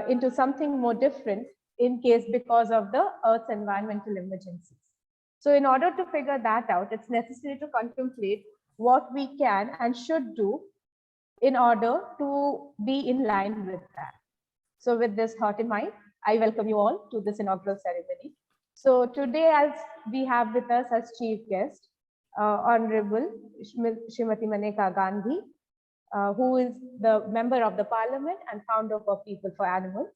into something more different in case because of the Earth's environmental emergencies. So in order to figure that out, it's necessary to contemplate what we can and should do in order to be in line with that. So with this thought in mind, I welcome you all to this inaugural ceremony. So today, as we have with us as chief guest, Honorable Srimati Maneka Gandhi, who is the member of the parliament and founder of People for Animals.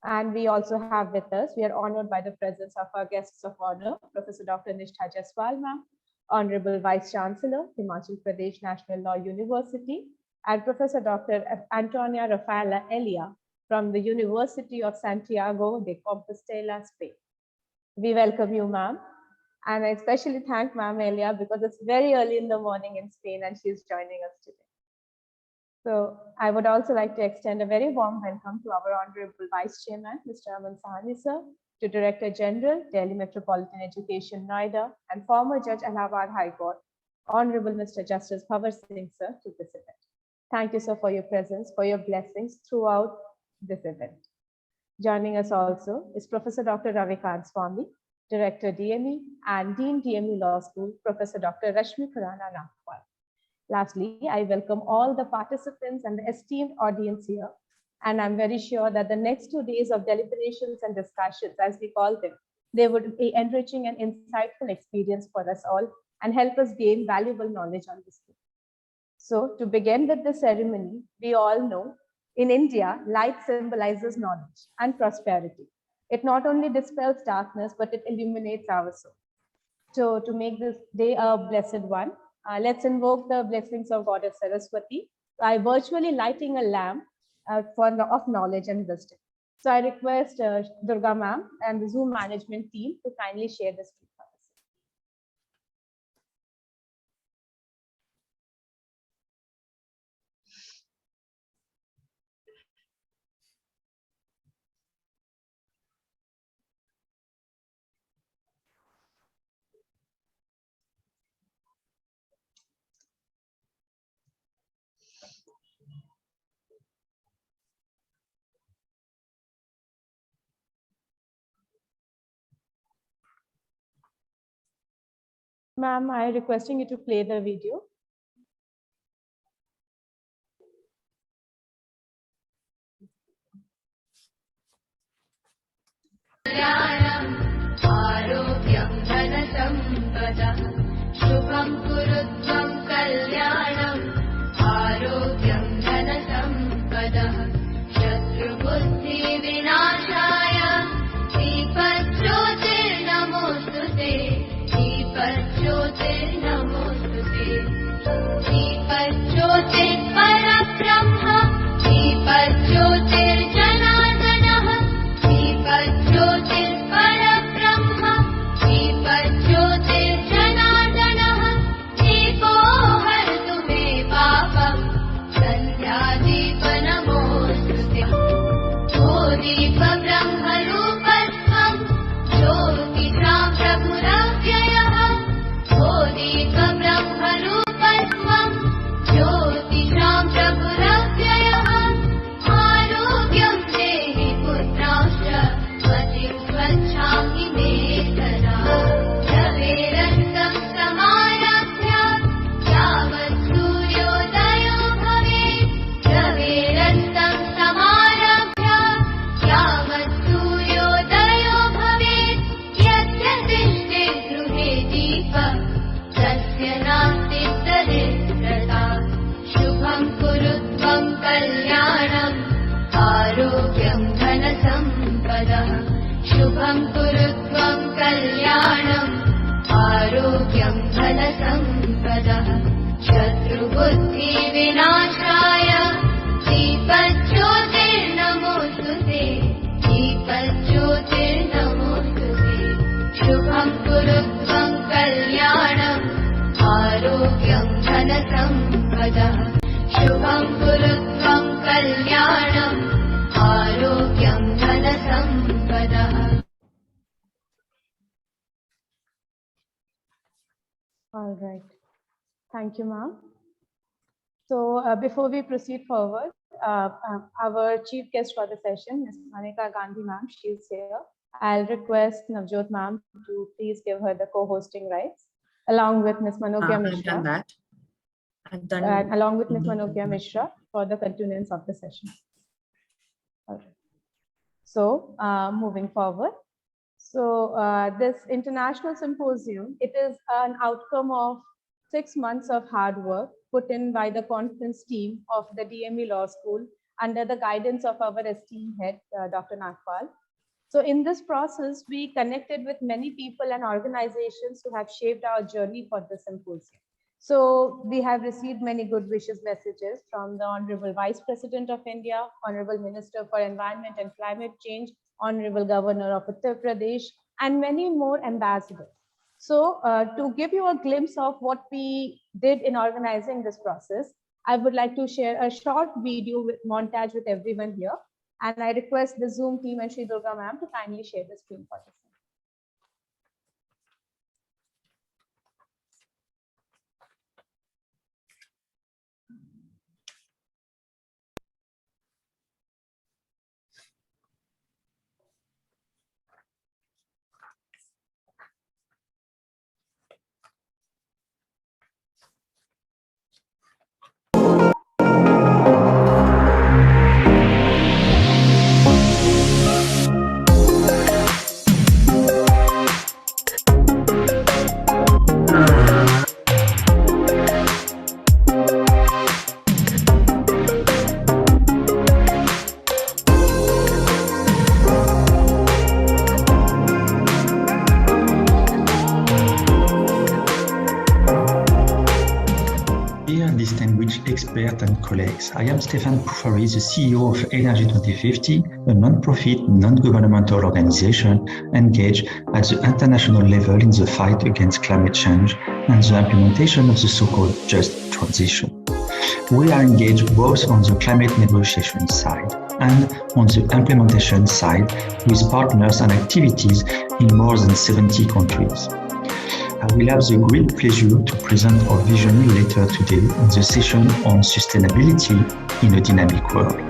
And we also have with us, we are honored by the presence of our guests of honor, Professor Dr. Nishtha Jaiswal ma'am, Honorable Vice Chancellor, Himachal Pradesh National Law University, and Professor Dr. Antonia Rafaela Elia from the University of Santiago de Compostela, Spain. We welcome you, ma'am. And I especially thank Ma'am Elia because it's very early in the morning in Spain and she's joining us today. So I would also like to extend a very warm welcome to our Honorable Vice Chairman, Mr. Aman Sahni, sir, to Director General, Delhi Metropolitan Education, Noida, and former Judge Allahabad High Court, Honorable Mr. Justice Bhavar Singh, sir, to this event. Thank you, sir, for your presence, for your blessings throughout this event. Joining us also is Professor Dr. Ravikant Swami, Director DME, and Dean DME Law School, Professor Dr. Rashmi Khurana Nagpal. Lastly, I welcome all the participants and the esteemed audience here. And I'm very sure that the next 2 days of deliberations and discussions, as we call them, they would be enriching and insightful experience for us all and help us gain valuable knowledge on this field. So to begin with the ceremony, we all know in India, light symbolizes knowledge and prosperity. It not only dispels darkness, but it illuminates our soul. So to make this day a blessed one, let's invoke the blessings of Goddess Saraswati by virtually lighting a lamp of knowledge and wisdom. So I request Durga ma'am and the Zoom management team to kindly share this with us. Ma'am, I'm requesting you to play the video. आरोग्यं धनसम्पदः शुभं कुरुत्वं कल्याणम् आरोग्यं धनसम्पदः शत्रुबुद्धिविनाशाय दीपज्योतिर्नमोऽस्तुते दीपज्योतिर्नमोऽस्तुते दीपज्योतिर्परब्रह्म दीपज्योतिर्जनार्दनः दीपज्योतिर्परब्रह्म दीपज्योतिर्जनार्दनः दीपो हरतु मे पापं सन्ध्यादीपनमोऽस्तुते ओ दीपब्रह्मरूपत्वं ज्योतिषां प्रभुरव्ययः ओ दीपब्रह्मरूपत्वं ज्योतिषां प्रभुरव्ययः आरोग्यं देहि पुत्राश्च मतिं स्वच्छामि मे सदा रवेरस्तं समारभ्य यावत् सूर्योदयो भवेत् रवेरस्तं समारभ्य यावत् सूर्योदयो भवेत् यद्यतिष्ठे गृहे दीपः तस्य नास्ति दरिद्रता शुभं कुरुत्वं कल्याणम् आरोग्यं धनसम्पदः शुभं कुरुत्वं कल्याणम् आरोग्यं धनसम्पदः शत्रुबुद्धिविनाशाय दीपज्योतिर्नमोऽस्तुते दीपज्योतिर्नमोऽस्तुते शुभं कुरुत्वं कल्याणम् आरोग्यं धनसम्पदः शुभं कुरुत्वं कल्याणम् आरोग्यं धनसम्पदः. All right. Thank you, ma'am. So before we proceed forward, our chief guest for the session, Ms. Manika Gandhi ma'am, she's here. I'll request Navjot ma'am to please give her the co-hosting rights, along with Ms. Manokya Mishra. I've done that. I've done And along with Ms. Manokya Mishra for the continuance of the session. All right. So moving forward. So this international symposium, it is an outcome of 6 months of hard work put in by the conference team of the DME Law School under the guidance of our esteemed head, Dr. Nagpal. So in this process, we connected with many people and organizations who have shaped our journey for the symposium. So we have received many good wishes messages from the Honorable Vice President of India, Honorable Minister for Environment and Climate Change, Honorable Governor of Uttar Pradesh, and many more ambassadors. So to give you a glimpse of what we did in organizing this process, I would like to share a short video with montage with everyone here. And I request the Zoom team and Sri Durga ma'am to kindly share the screen for us. Experts and colleagues. I am Stéphane Poufari, the CEO of Energy 2050, a non-profit, non-governmental organization engaged at the international level in the fight against climate change and the implementation of the so-called just transition. We are engaged both on the climate negotiation side and on the implementation side with partners and activities in more than 70 countries. I will have the great pleasure to present our vision later today in the session on sustainability in a dynamic world.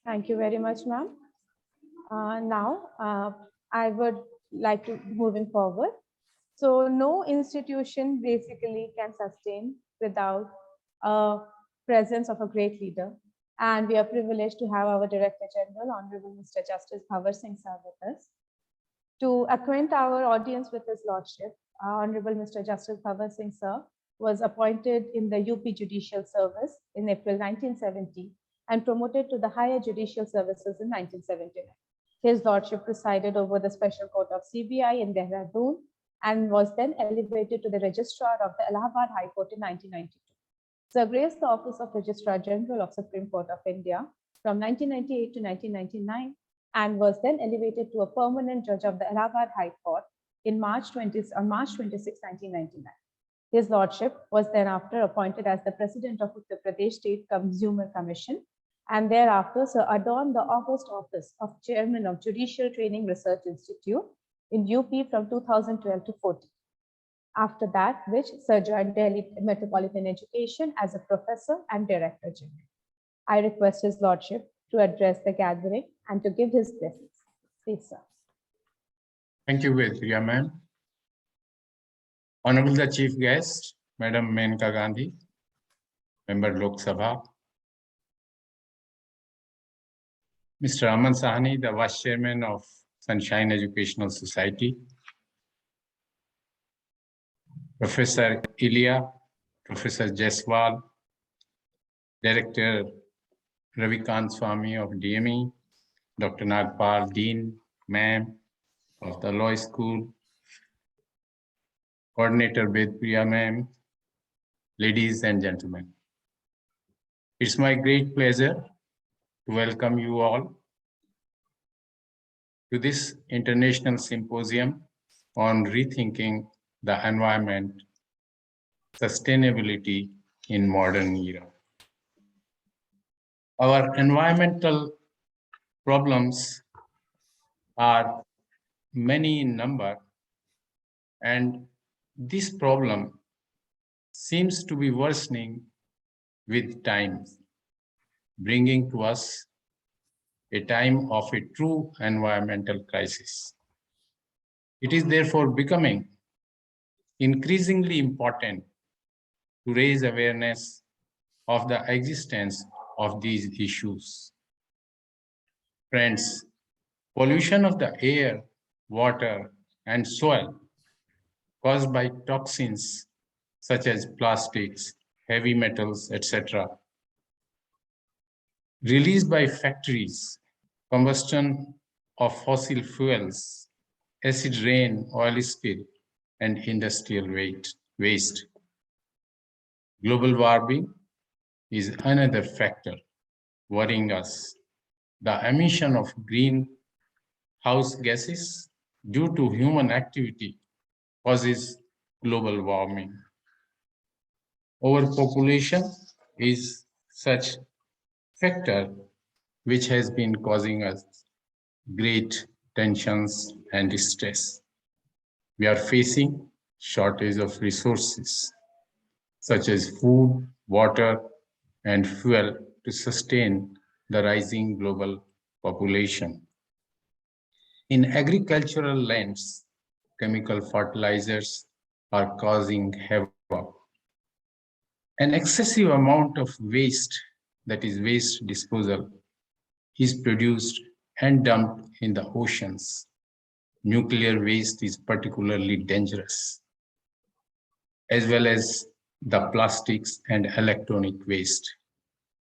Thank you very much, ma'am. Now, I would like to moving forward. So no institution basically can sustain without a presence of a great leader. And we are privileged to have our Director General, Honorable Mr. Justice Bhavar Singh sir with us. To acquaint our audience with his lordship, Honorable Mr. Justice Bhavar Singh sir was appointed in the UP Judicial Service in April 1970 and promoted to the higher judicial services in 1979. His lordship presided over the Special Court of CBI in Dehradun and was then elevated to the Registrar of the Allahabad High Court in 1992. Sir graced the office of Registrar General of Supreme Court of India from 1998 to 1999 and was then elevated to a permanent judge of the Allahabad High Court on March 26, 1999. His lordship was then after appointed as the president of Uttar Pradesh State Consumer Commission and thereafter Sir adorned the august office of chairman of Judicial Training Research Institute in UP from 2012 to 14. After that, which Sir joined Delhi Metropolitan Education as a professor and director general. I request his lordship to address the gathering and to give his blessings. Please, sir. Thank you, Priya ma'am. Honorable the Chief Guest, Madam Menka Gandhi, Member Lok Sabha, Mr. Aman Sahni, the Vice Chairman of Sunshine Educational Society, Professor Ilya, Professor Jaiswal, Director Ravikant Swami of DME, Dr. Nagpal, Dean, Ma'am of the Law School, Coordinator Priya ma'am, ladies and gentlemen. It's my great pleasure to welcome you all to this international symposium on rethinking the environment, sustainability in modern era. Our environmental problems are many in number, and this problem seems to be worsening with time, bringing to us a time of a true environmental crisis. It is therefore becoming increasingly important to raise awareness of the existence of these issues. Friends, pollution of the air, water, and soil caused by toxins such as plastics, heavy metals, etc., released by factories, combustion of fossil fuels, acid rain, oil spill, and industrial waste. Global warming is another factor worrying us. The emission of greenhouse gases due to human activity causes global warming. Overpopulation is such factor which has been causing us great tensions and stress. We are facing shortage of resources such as food, water, and fuel to sustain the rising global population. In agricultural lands, chemical fertilizers are causing havoc. An excessive amount of waste, that is waste disposal, is produced and dumped in the oceans. Nuclear waste is particularly dangerous, as well as the plastics and electronic waste.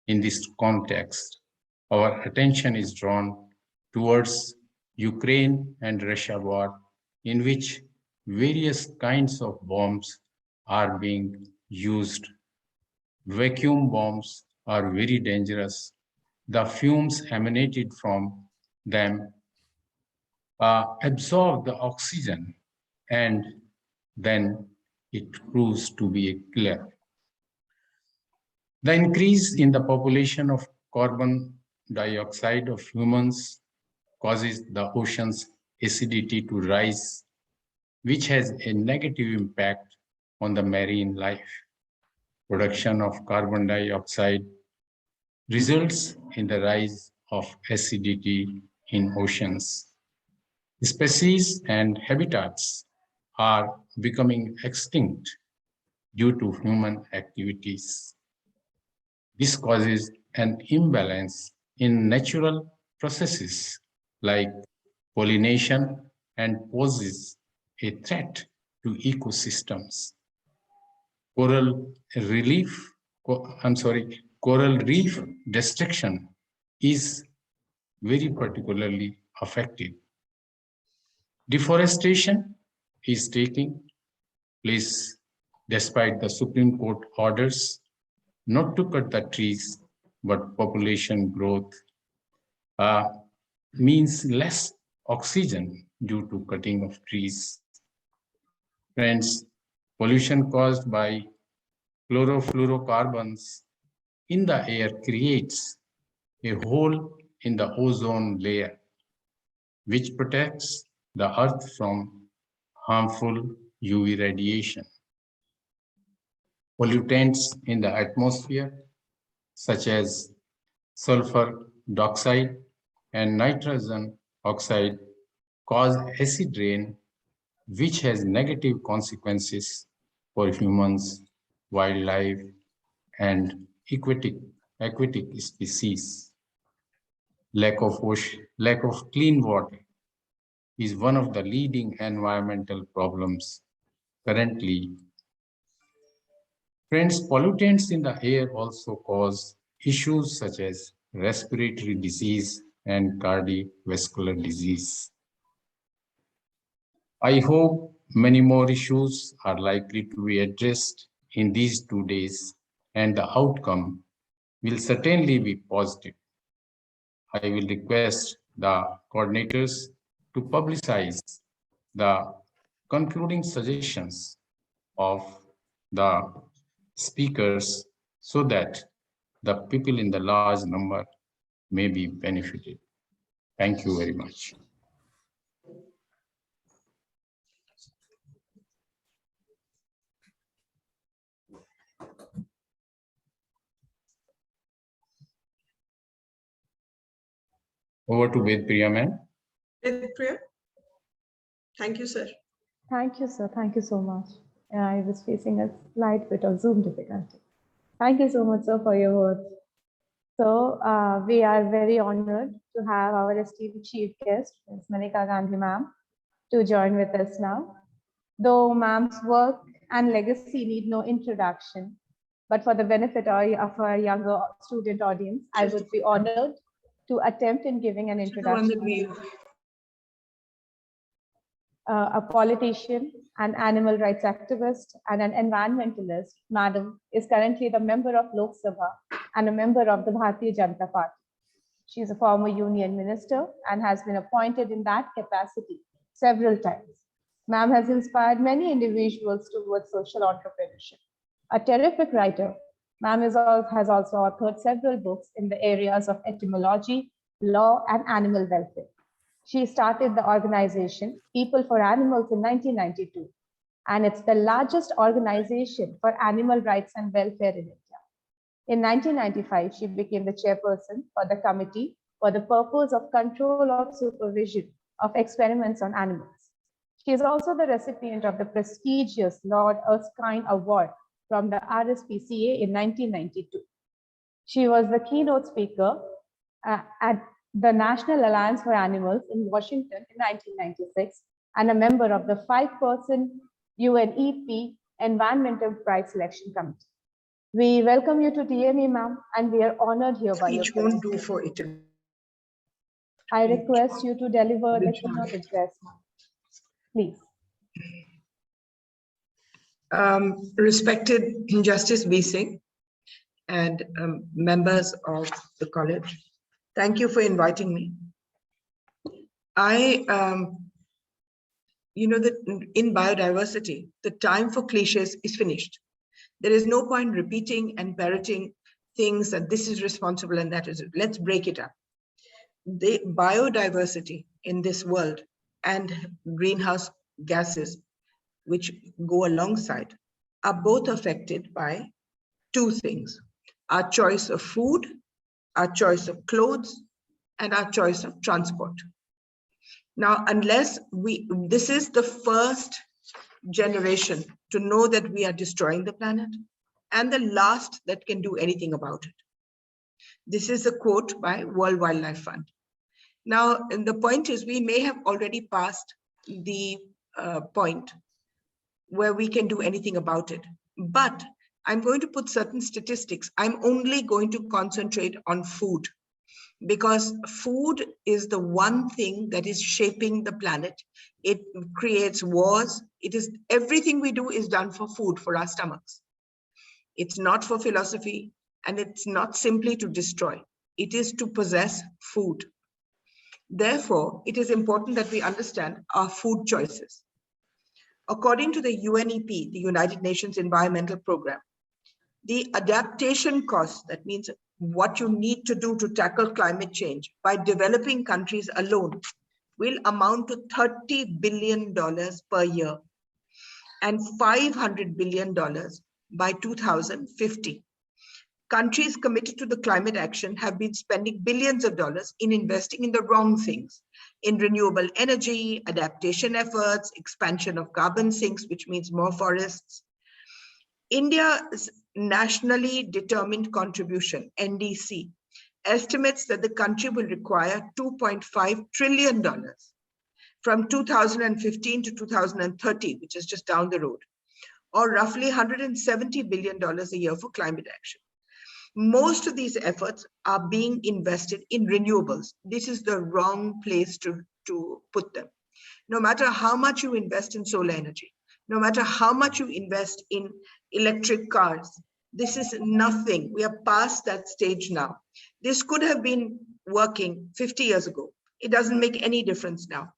In this context, our attention is drawn towards Ukraine and Russia war, in which various kinds of bombs are being used. Vacuum bombs are very dangerous. The fumes emanated from them absorb the oxygen, and then it proves to be a killer. The increase in the population of carbon dioxide of humans causes the ocean's acidity to rise, which has a negative impact on the marine life. Production of carbon dioxide results in the rise of acidity in oceans. Species and habitats are becoming extinct due to human activities. This causes an imbalance in natural processes like pollination and poses a threat to ecosystems. Coral reef destruction is very particularly affected. Deforestation is taking place despite the Supreme Court orders not to cut the trees, but population growth means less oxygen due to cutting of trees. Friends, pollution caused by chlorofluorocarbons in the air creates a hole in the ozone layer, which protects the Earth from harmful UV radiation. Pollutants in the atmosphere, such as sulfur dioxide and nitrogen oxide, cause acid rain, which has negative consequences for humans, wildlife, and aquatic species. Lack of clean water is one of the leading environmental problems currently. Friends, pollutants in the air also cause issues such as respiratory disease and cardiovascular disease. I hope many more issues are likely to be addressed in these 2 days, and the outcome will certainly be positive. I will request the coordinators to publicize the concluding suggestions of the speakers so that the people in the large number may be benefited. Thank you very much. Over to Vedpriya, ma'am. Vedpriya. Thank you, sir. Thank you, sir. Thank you so much. I was facing a slight bit of Zoom difficulty. Thank you so much, sir, for your words. So we are very honored to have our esteemed chief guest, Ms. Manika Gandhi, ma'am, to join with us now. Though ma'am's work and legacy need no introduction, but for the benefit of our younger student audience, I would be honored to attempt in giving an introduction. A politician, an animal rights activist, and an environmentalist, Madam is currently the member of Lok Sabha and a member of the Bharatiya Janata Party. She is a former union minister and has been appointed in that capacity several times. Ma'am has inspired many individuals towards social entrepreneurship. A terrific writer, Ma'am has also authored several books in the areas of etymology, law, and animal welfare. She started the organization People for Animals in 1992, and it's the largest organization for animal rights and welfare in India. In 1995, she became the chairperson for the committee for the purpose of control or supervision of experiments on animals. She is also the recipient of the prestigious Lord Erskine Award from the RSPCA in 1992. She was the keynote speaker at the National Alliance for Animals in Washington in 1996 and a member of the 5-person UNEP Environmental Prize Selection Committee. We welcome you to DME, ma'am, and we are honored here by your won't do for it. I request you to deliver the keynote address, ma'am. Please. Respected Justice B. Singh and members of the college, thank you for inviting me. You know that in biodiversity, the time for cliches is finished. There is no point repeating and parroting things that this is responsible and that is it. Let's break it up. The biodiversity in this world and greenhouse gases, which go alongside, are both affected by two things: our choice of food, our choice of clothes, and our choice of transport. Now, unless this is the first generation to know that we are destroying the planet, and the last that can do anything about it. This is a quote by World Wildlife Fund. Now, and the point is, we may have already passed the point where we can do anything about it, but I'm going to put certain statistics. I'm only going to concentrate on food. because food is the one thing that is shaping the planet. It creates wars. Everything we do is done for food, for our stomachs. It's not for philosophy, and it's not simply to destroy. It is to possess food. Therefore, it is important that we understand our food choices. According to the UNEP, the United Nations Environmental Programme, the adaptation cost, that means what you need to do to tackle climate change by developing countries alone, will amount to $30 billion per year and $500 billion by 2050. Countries committed to the climate action have been spending billions of dollars in investing in the wrong things, in renewable energy, adaptation efforts, expansion of carbon sinks, which means more forests. India's Nationally Determined Contribution, NDC, estimates that the country will require $2.5 trillion from 2015 to 2030, which is just down the road, or roughly $170 billion a year for climate action. Most of these efforts are being invested in renewables. This is the wrong place to put them. No matter how much you invest in solar energy, no matter how much you invest in electric cars, this is nothing. We are past that stage now. This could have been working 50 years ago. It doesn't make any difference now.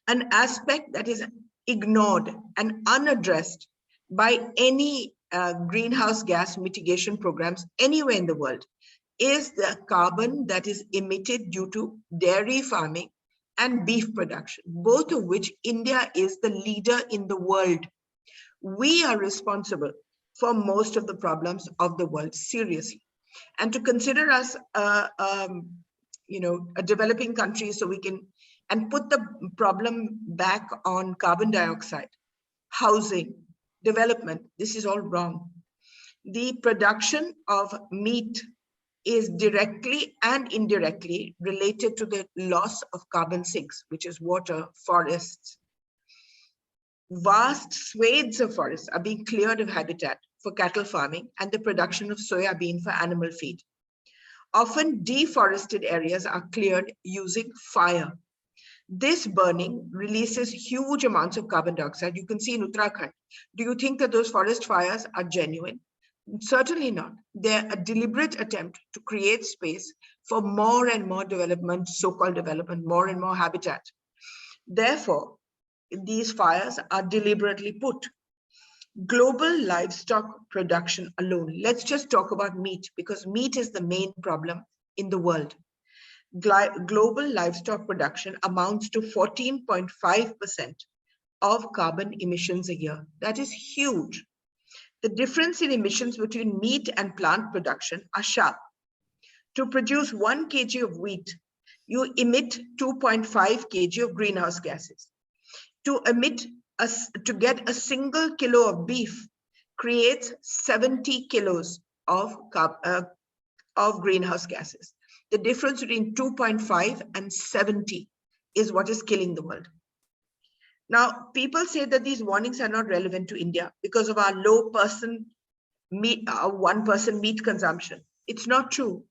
An aspect that is ignored and unaddressed by any greenhouse gas mitigation programs anywhere in the world is the carbon that is emitted due to dairy farming and beef production, both of which India is the leader in the world. We are responsible for most of the problems of the world, seriously. And to consider us a developing country so we can, and put the problem back on carbon dioxide, housing, development, this is all wrong. The production of meat is directly and indirectly related to the loss of carbon sinks, which is water, forests. Vast swathes of forests are being cleared of habitat for cattle farming and the production of soya bean for animal feed. Often deforested areas are cleared using fire. This burning releases huge amounts of carbon dioxide. You can see in Uttarakhand. Do you think that those forest fires are genuine? Certainly not. They're a deliberate attempt to create space for more and more development, so-called development, more and more habitat. Therefore, these fires are deliberately put. Global livestock production alone. Let's just talk about meat, because meat is the main problem in the world. Global livestock production amounts to 14.5% of carbon emissions a year. That is huge. The difference in emissions between meat and plant production are sharp. To produce 1 kg of wheat, you emit 2.5 kg of greenhouse gases. To get a single kilo of beef creates 70 kilos of greenhouse gases. The difference between 2.5 and 70 is what is killing the world. Now, people say that these warnings are not relevant to India because of our low one-person meat consumption. It's not true.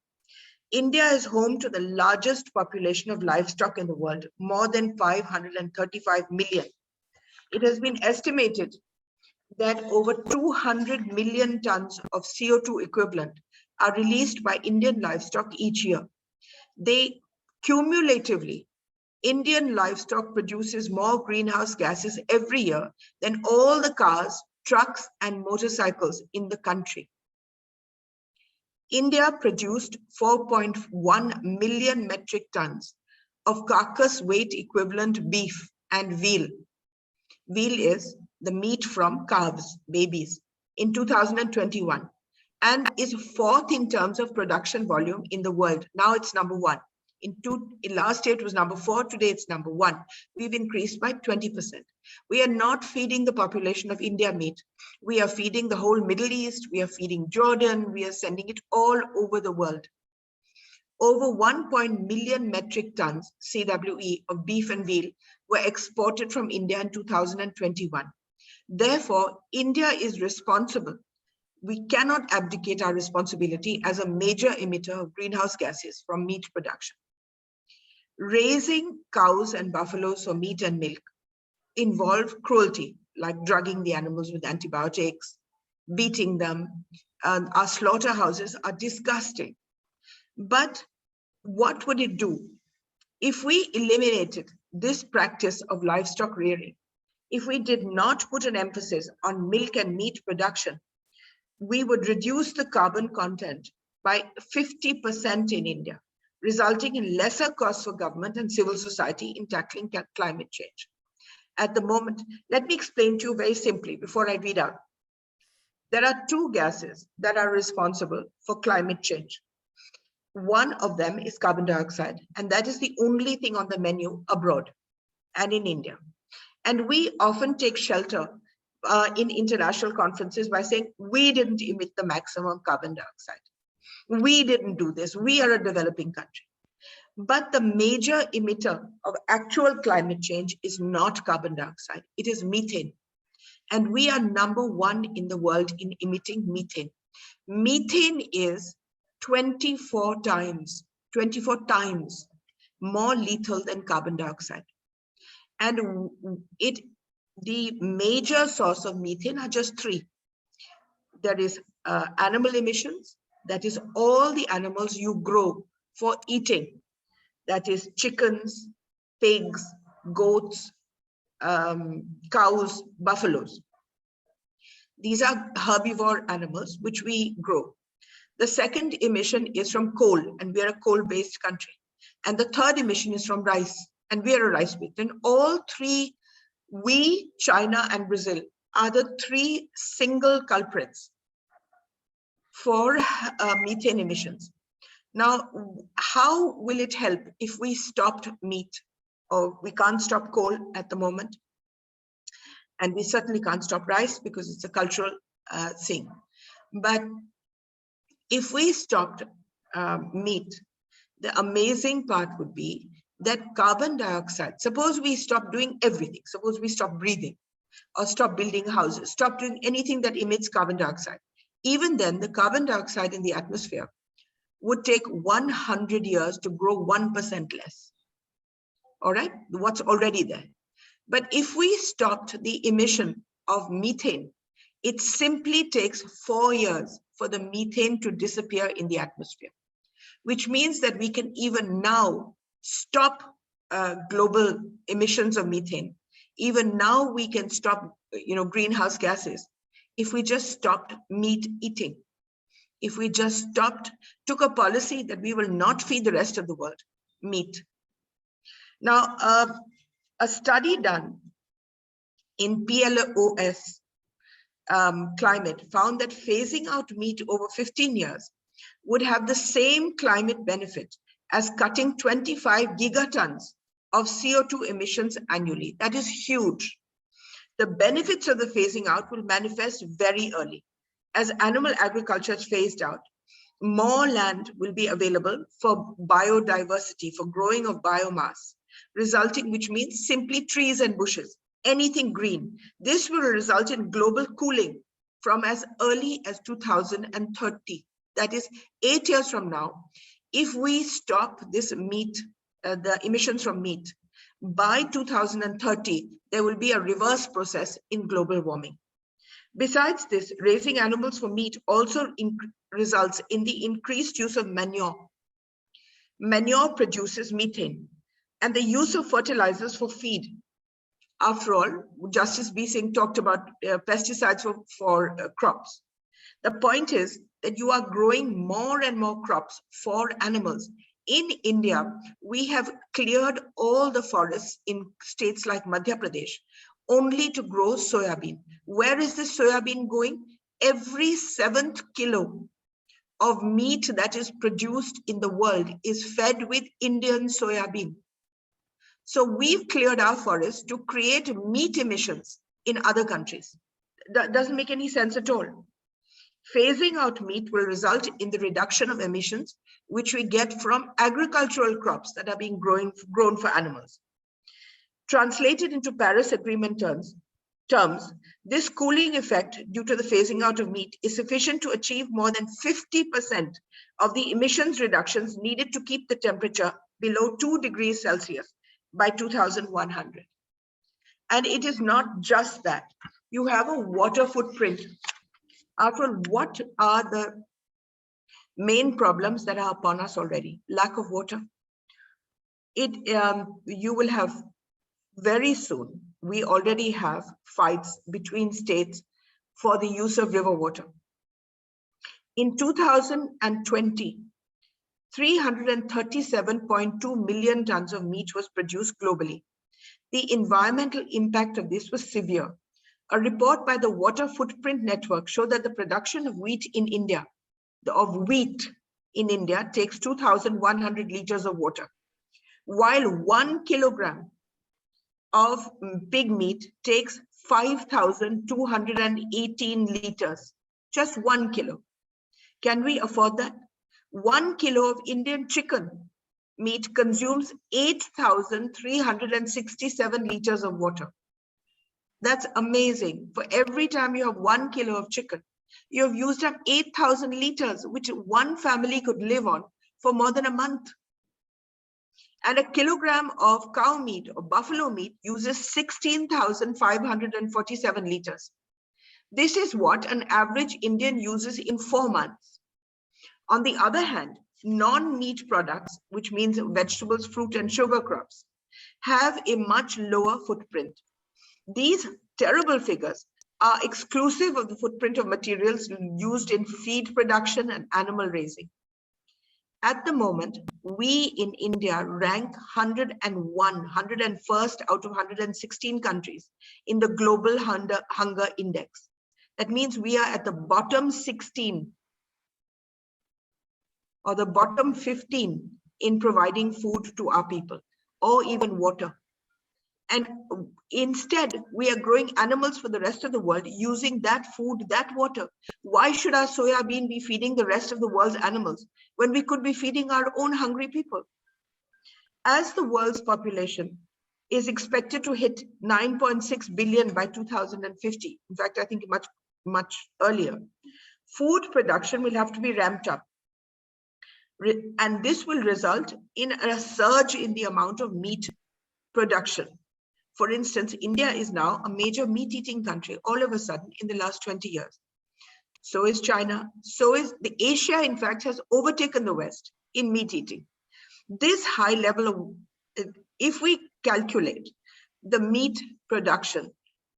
India is home to the largest population of livestock in the world, more than 535 million. It has been estimated that over 200 million tons of CO2 equivalent are released by Indian livestock each year. Cumulatively, Indian livestock produces more greenhouse gases every year than all the cars, trucks, and motorcycles in the country. India produced 4.1 million metric tons of carcass weight equivalent beef and veal. Veal is the meat from calves, babies, in 2021, and is fourth in terms of production volume in the world. Now it's number 1. Last year it was number 4, today it's number 1. We've increased by 20%. We are not feeding the population of India meat. We are feeding the whole Middle East, we are feeding Jordan, we are sending it all over the world. Over 1 million metric tons, CWE, of beef and veal were exported from India in 2021. Therefore, India is responsible we cannot abdicate our responsibility as a major emitter of greenhouse gases from meat production. Raising cows and buffaloes for meat and milk involve cruelty, like drugging the animals with antibiotics, beating them. Our slaughterhouses are disgusting. But what would it do if we eliminated this practice of livestock rearing? If we did not put an emphasis on milk and meat production, we would reduce the carbon content by 50% in India, resulting in lesser costs for government and civil society in tackling climate change. At the moment, let me explain to you very simply before I read out. There are two gases that are responsible for climate change. One of them is carbon dioxide, and that is the only thing on the menu abroad and in India. And we often take shelter in international conferences by saying, we didn't emit the maximum carbon dioxide. We didn't do this. We are a developing country. But the major emitter of actual climate change is not carbon dioxide. It is methane. And we are #1 in the world in emitting methane. Methane is 24 times more lethal than carbon dioxide. And the major source of methane are just three. There is animal emissions, that is all the animals you grow for eating. That is chickens, pigs, goats, cows, buffaloes. These are herbivore animals which we grow. The second emission is from coal, and we are a coal-based country. And the third emission is from rice, and we are a rice-based. And all three, we, China, and Brazil, are the three single culprits for methane emissions. Now, how will it help if we stopped meat? Or we can't stop coal at the moment. And we certainly can't stop rice because it's a cultural thing. But if we stopped meat, the amazing part would be that carbon dioxide, suppose we stop doing everything, suppose we stop breathing or stop building houses, stop doing anything that emits carbon dioxide. Even then, the carbon dioxide in the atmosphere would take 100 years to grow 1% less. All right, what's already there. But if we stopped the emission of methane, it simply takes 4 years for the methane to disappear in the atmosphere, which means that we can even now stop global emissions of methane. Even now we can stop, greenhouse gases if we just stopped meat eating. If we just took a policy that we will not feed the rest of the world meat. Now, a study done in PLOS climate found that phasing out meat over 15 years would have the same climate benefit as cutting 25 gigatons of CO2 emissions annually. That is huge. The benefits of the phasing out will manifest very early. As animal agriculture is phased out, more land will be available for biodiversity, for growing of biomass, resulting, which means simply trees and bushes, anything green. This will result in global cooling from as early as 2030. That is 8 years from now. If we stop this meat, the emissions from meat, by 2030, there will be a reverse process in global warming. Besides this, raising animals for meat also results in the increased use of manure. Manure produces methane, and the use of fertilizers for feed. After all, Justice B. Singh talked about pesticides for crops. The point is that you are growing more and more crops for animals. In India, we have cleared all the forests in states like Madhya Pradesh only to grow soybean. Where is this soybean going? Every 7th kilo of meat that is produced in the world is fed with Indian soybean. So we've cleared our forests to create meat emissions in other countries. That doesn't make any sense at all. Phasing out meat will result in the reduction of emissions, which we get from agricultural crops that are being grown for animals. Translated into Paris Agreement terms, terms, this cooling effect due to the phasing out of meat is sufficient to achieve more than 50% of the emissions reductions needed to keep the temperature below 2 degrees Celsius by 2100. And it is not just that. You have a water footprint. After all, what are the main problems that are upon us already? Lack of water. You will have very soon, we already have fights between states for the use of river water. In 2020, 337.2 million tons of meat was produced globally. The environmental impact of this was severe. A report by the Water Footprint Network showed that the production of wheat in India, takes 2,100 liters of water, while 1 kilogram of pig meat takes 5,218 liters, just 1 kilo. Can we afford that? 1 kilo of Indian chicken meat consumes 8,367 liters of water. That's amazing. For every time you have 1 kilo of chicken, you have used up 8,000 liters, which one family could live on for more than a month. And a kilogram of cow meat or buffalo meat uses 16,547 liters. This is what an average Indian uses in 4 months. On the other hand, non-meat products, which means vegetables, fruit, and sugar crops, have a much lower footprint. These terrible figures are exclusive of the footprint of materials used in feed production and animal raising. At the moment, we in India rank 101st out of 116 countries in the global hunger index. That means we are at the bottom 16 or the bottom 15 in providing food to our people, or even water. And instead, we are growing animals for the rest of the world using that food, that water. Why should our soya bean be feeding the rest of the world's animals when we could be feeding our own hungry people? As the world's population is expected to hit 9.6 billion by 2050, in fact, I think much earlier, food production will have to be ramped up. And this will result in a surge in the amount of meat production. For instance, India is now a major meat-eating country all of a sudden in the last 20 years. So is China. So is Asia, in fact, has overtaken the West in meat-eating. This high level of, if we calculate the meat production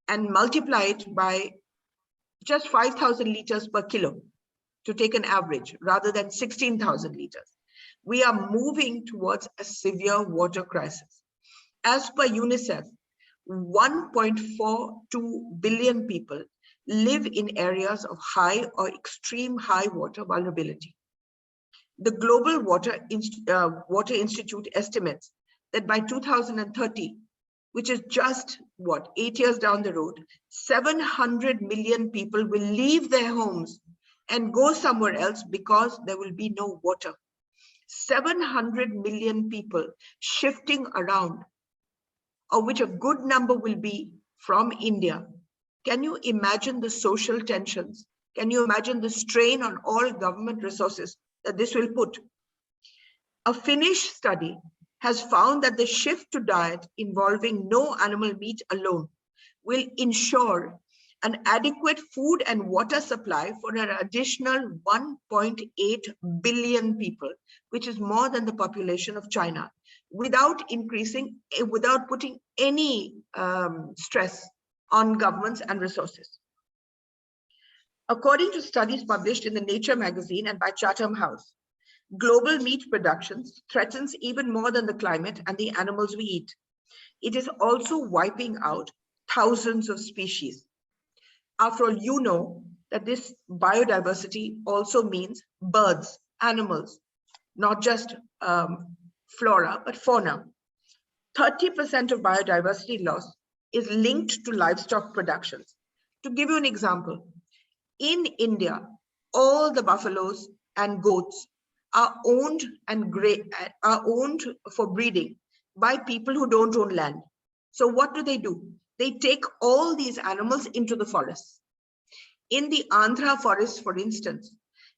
and multiply it by just 5,000 liters per kilo, to take an average rather than 16,000 liters, we are moving towards a severe water crisis. As per UNICEF, 1.42 billion people live in areas of high or extreme high water vulnerability. The Global Water Institute estimates that by 2030, which is just 8 years down the road, 700 million people will leave their homes and go somewhere else because there will be no water. 700 million people shifting around, of which a good number will be from India. Can you imagine the social tensions? Can you imagine the strain on all government resources that this will put? A Finnish study has found that the shift to diet involving no animal meat alone will ensure an adequate food and water supply for an additional 1.8 billion people, which is more than the population of China, without putting any stress on governments and resources. According to studies published in the Nature magazine and by Chatham House, global meat production threatens even more than the climate and the animals we eat. It is also wiping out thousands of species. After all, you know that this biodiversity also means birds, animals, not just flora, but fauna. 30% of biodiversity loss is linked to livestock productions. To give you an example, in India, all the buffaloes and goats are owned for breeding by people who don't own land. So what do? they take all these animals into the forests. In the Andhra forest, for instance,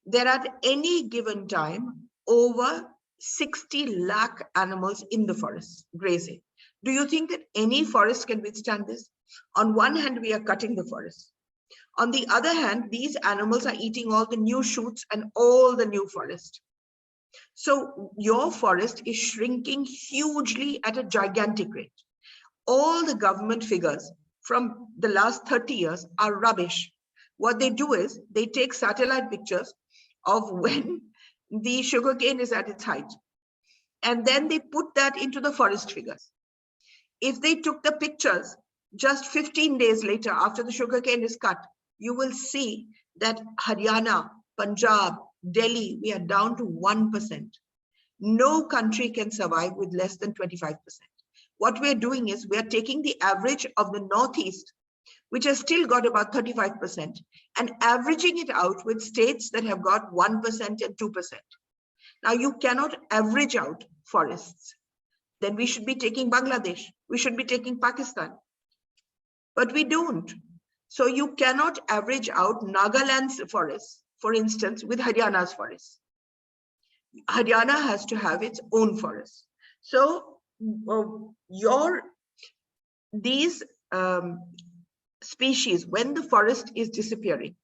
there are at any given time over 60 lakh animals in the forest grazing. Do you think that any forest can withstand this? On one hand, we are cutting the forest. On the other hand, these animals are eating all the new shoots and all the new forest. So your forest is shrinking hugely at a gigantic rate. All the government figures from the last 30 years are rubbish. What they do is they take satellite pictures of when the sugarcane is at its height, and then they put that into the forest figures. If they took the pictures just 15 days later after the sugarcane is cut, you will see that Haryana, Punjab, Delhi, we are down to 1%. No country can survive with less than 25%. What we're doing is we're taking the average of the Northeast, which has still got about 35%, and averaging it out with states that have got 1% and 2%. Now, you cannot average out forests. Then we should be taking Bangladesh. We should be taking Pakistan. But we don't. So you cannot average out Nagaland's forests, for instance, with Haryana's forests. Haryana has to have its own forests. So these species, when the forest is disappearing,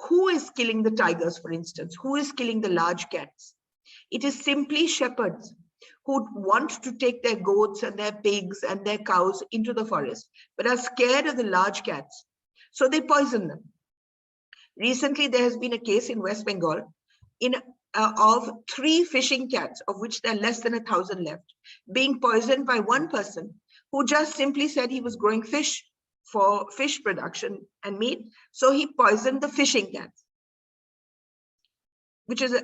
who is killing the tigers, for instance? Who is killing the large cats? It is simply shepherds who want to take their goats and their pigs and their cows into the forest, but are scared of the large cats. So they poison them. Recently, there has been a case in West Bengal of 3 fishing cats, of which there are less than 1,000 left, being poisoned by one person who just simply said he was growing fish for fish production and meat. So he poisoned the fishing cats, which is,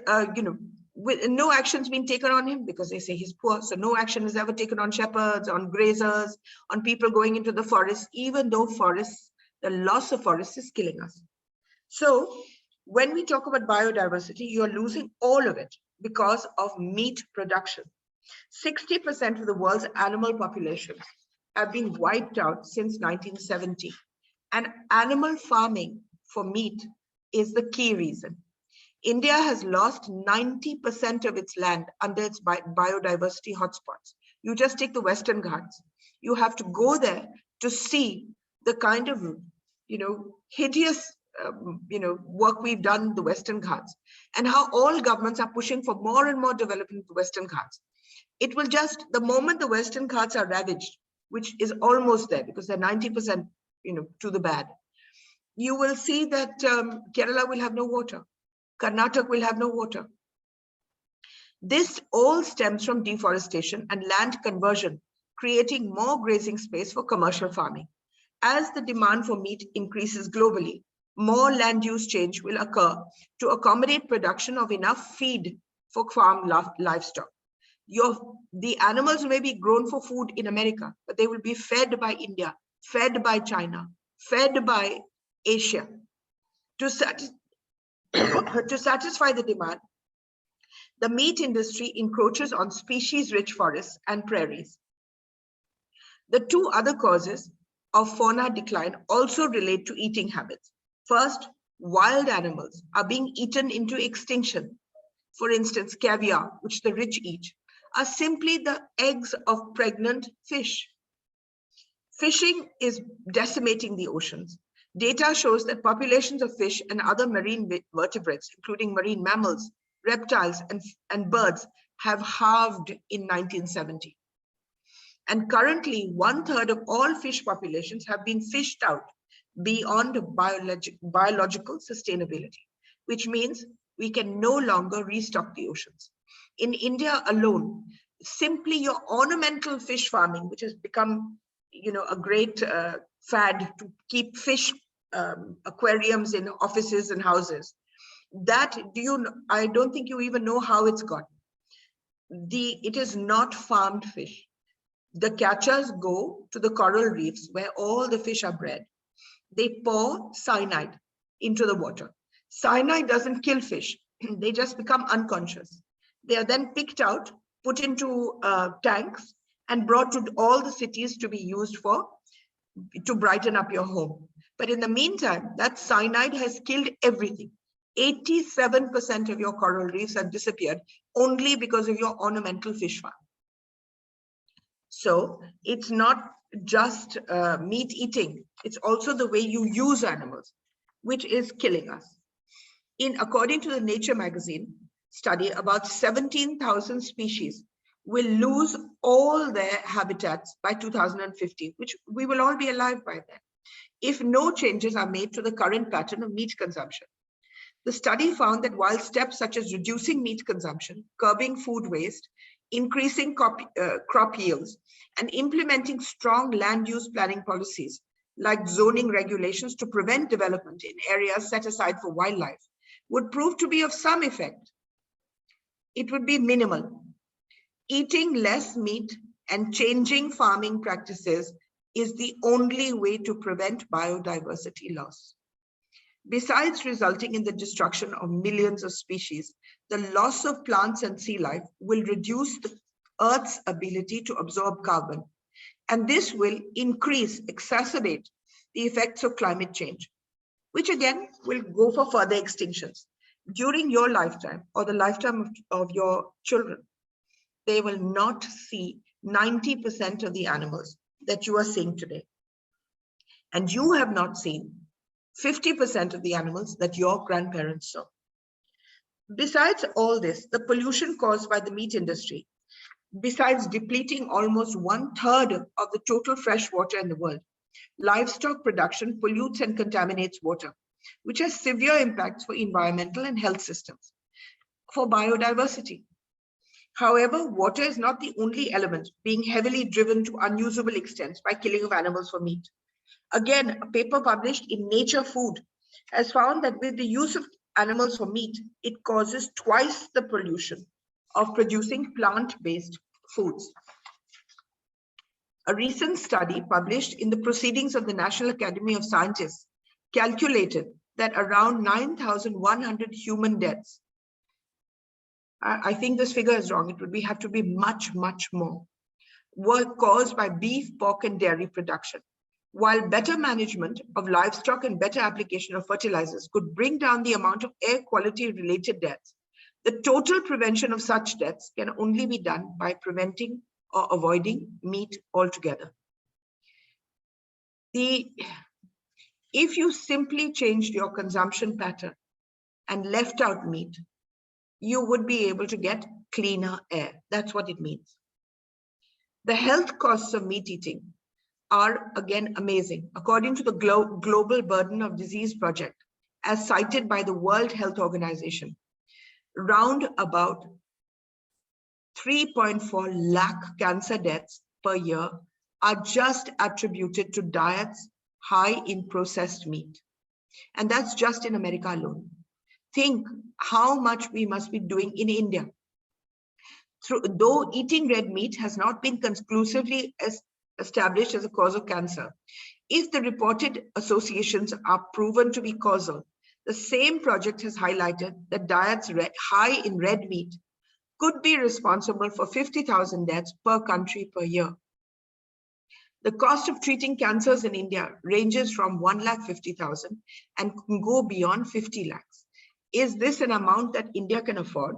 with no action's been taken on him because they say he's poor. So no action is ever taken on shepherds, on grazers, on people going into the forest, even though forests, the loss of forests is killing us. So when we talk about biodiversity, you're losing all of it because of meat production. 60% of the world's animal populations have been wiped out since 1970. And animal farming for meat is the key reason. India has lost 90% of its land under its biodiversity hotspots. You just take the Western Ghats. You have to go there to see the kind of, hideous, work we've done in the Western Ghats, and how all governments are pushing for more and more development of the Western Ghats. It will just, the moment the Western Ghats are ravaged, which is almost there because they're 90%, to the bad, you will see that Kerala will have no water. Karnataka will have no water. This all stems from deforestation and land conversion, creating more grazing space for commercial farming. As the demand for meat increases globally, more land use change will occur to accommodate production of enough feed for farm livestock. The animals may be grown for food in America, but they will be fed by India, fed by China, fed by Asia. To satisfy the demand, the meat industry encroaches on species-rich forests and prairies. The 2 other causes of fauna decline also relate to eating habits. First, wild animals are being eaten into extinction. For instance, caviar, which the rich eat, are simply the eggs of pregnant fish. Fishing is decimating the oceans. Data shows that populations of fish and other marine vertebrates, including marine mammals, reptiles, and birds, have halved in 1970. And currently, 1/3 of all fish populations have been fished out beyond biological sustainability, which means we can no longer restock the oceans. In India alone, simply your ornamental fish farming, which has become, a great fad to keep fish aquariums in offices and houses, I don't think you even know how it's got. It is not farmed fish. The catchers go to the coral reefs where all the fish are bred. They pour cyanide into the water. Cyanide doesn't kill fish. They just become unconscious. They are then picked out, put into tanks, and brought to all the cities to be used for to brighten up your home. But in the meantime, that cyanide has killed everything. 87% of your coral reefs have disappeared only because of your ornamental fish farm. So it's not just meat eating, it's also the way you use animals, which is killing us. According to the Nature magazine study, about 17,000 species will lose all their habitats by 2050, which we will all be alive by then, if no changes are made to the current pattern of meat consumption. The study found that while steps such as reducing meat consumption, curbing food waste, increasing crop yields, and implementing strong land use planning policies like zoning regulations to prevent development in areas set aside for wildlife would prove to be of some effect, it would be minimal. Eating less meat and changing farming practices is the only way to prevent biodiversity loss. Besides resulting in the destruction of millions of species, the loss of plants and sea life will reduce the Earth's ability to absorb carbon. And this will exacerbate the effects of climate change, which again will go for further extinctions. During your lifetime or the lifetime of your children, they will not see 90% of the animals that you are seeing today. And you have not seen 50% of the animals that your grandparents saw. Besides all this, the pollution caused by the meat industry, besides depleting almost 1/3 of the total fresh water in the world, livestock production pollutes and contaminates water, which has severe impacts for environmental and health systems, for biodiversity. However, water is not the only element being heavily driven to unusable extents by killing of animals for meat. Again, a paper published in Nature Food has found that with the use of animals for meat, it causes twice the pollution of producing plant-based foods. A recent study published in the Proceedings of the National Academy of Sciences calculated that around 9,100 human deaths, I think this figure is wrong, it would have to be much, much more, were caused by beef, pork, and dairy production. While better management of livestock and better application of fertilizers could bring down the amount of air quality related deaths, the total prevention of such deaths can only be done by preventing or avoiding meat altogether. If you simply changed your consumption pattern and left out meat, you would be able to get cleaner air. That's what it means. The health costs of meat eating are again amazing. According to the Global Burden of Disease Project, as cited by the World Health Organization, round about 3.4 lakh cancer deaths per year are just attributed to diets high in processed meat. And that's just in America alone. Think how much we must be doing in India. Though eating red meat has not been conclusively established as a cause of cancer, if the reported associations are proven to be causal, the same project has highlighted that diets high in red meat could be responsible for 50,000 deaths per country per year. The cost of treating cancers in India ranges from 1,50,000 and can go beyond 50 lakhs. Is this an amount that India can afford?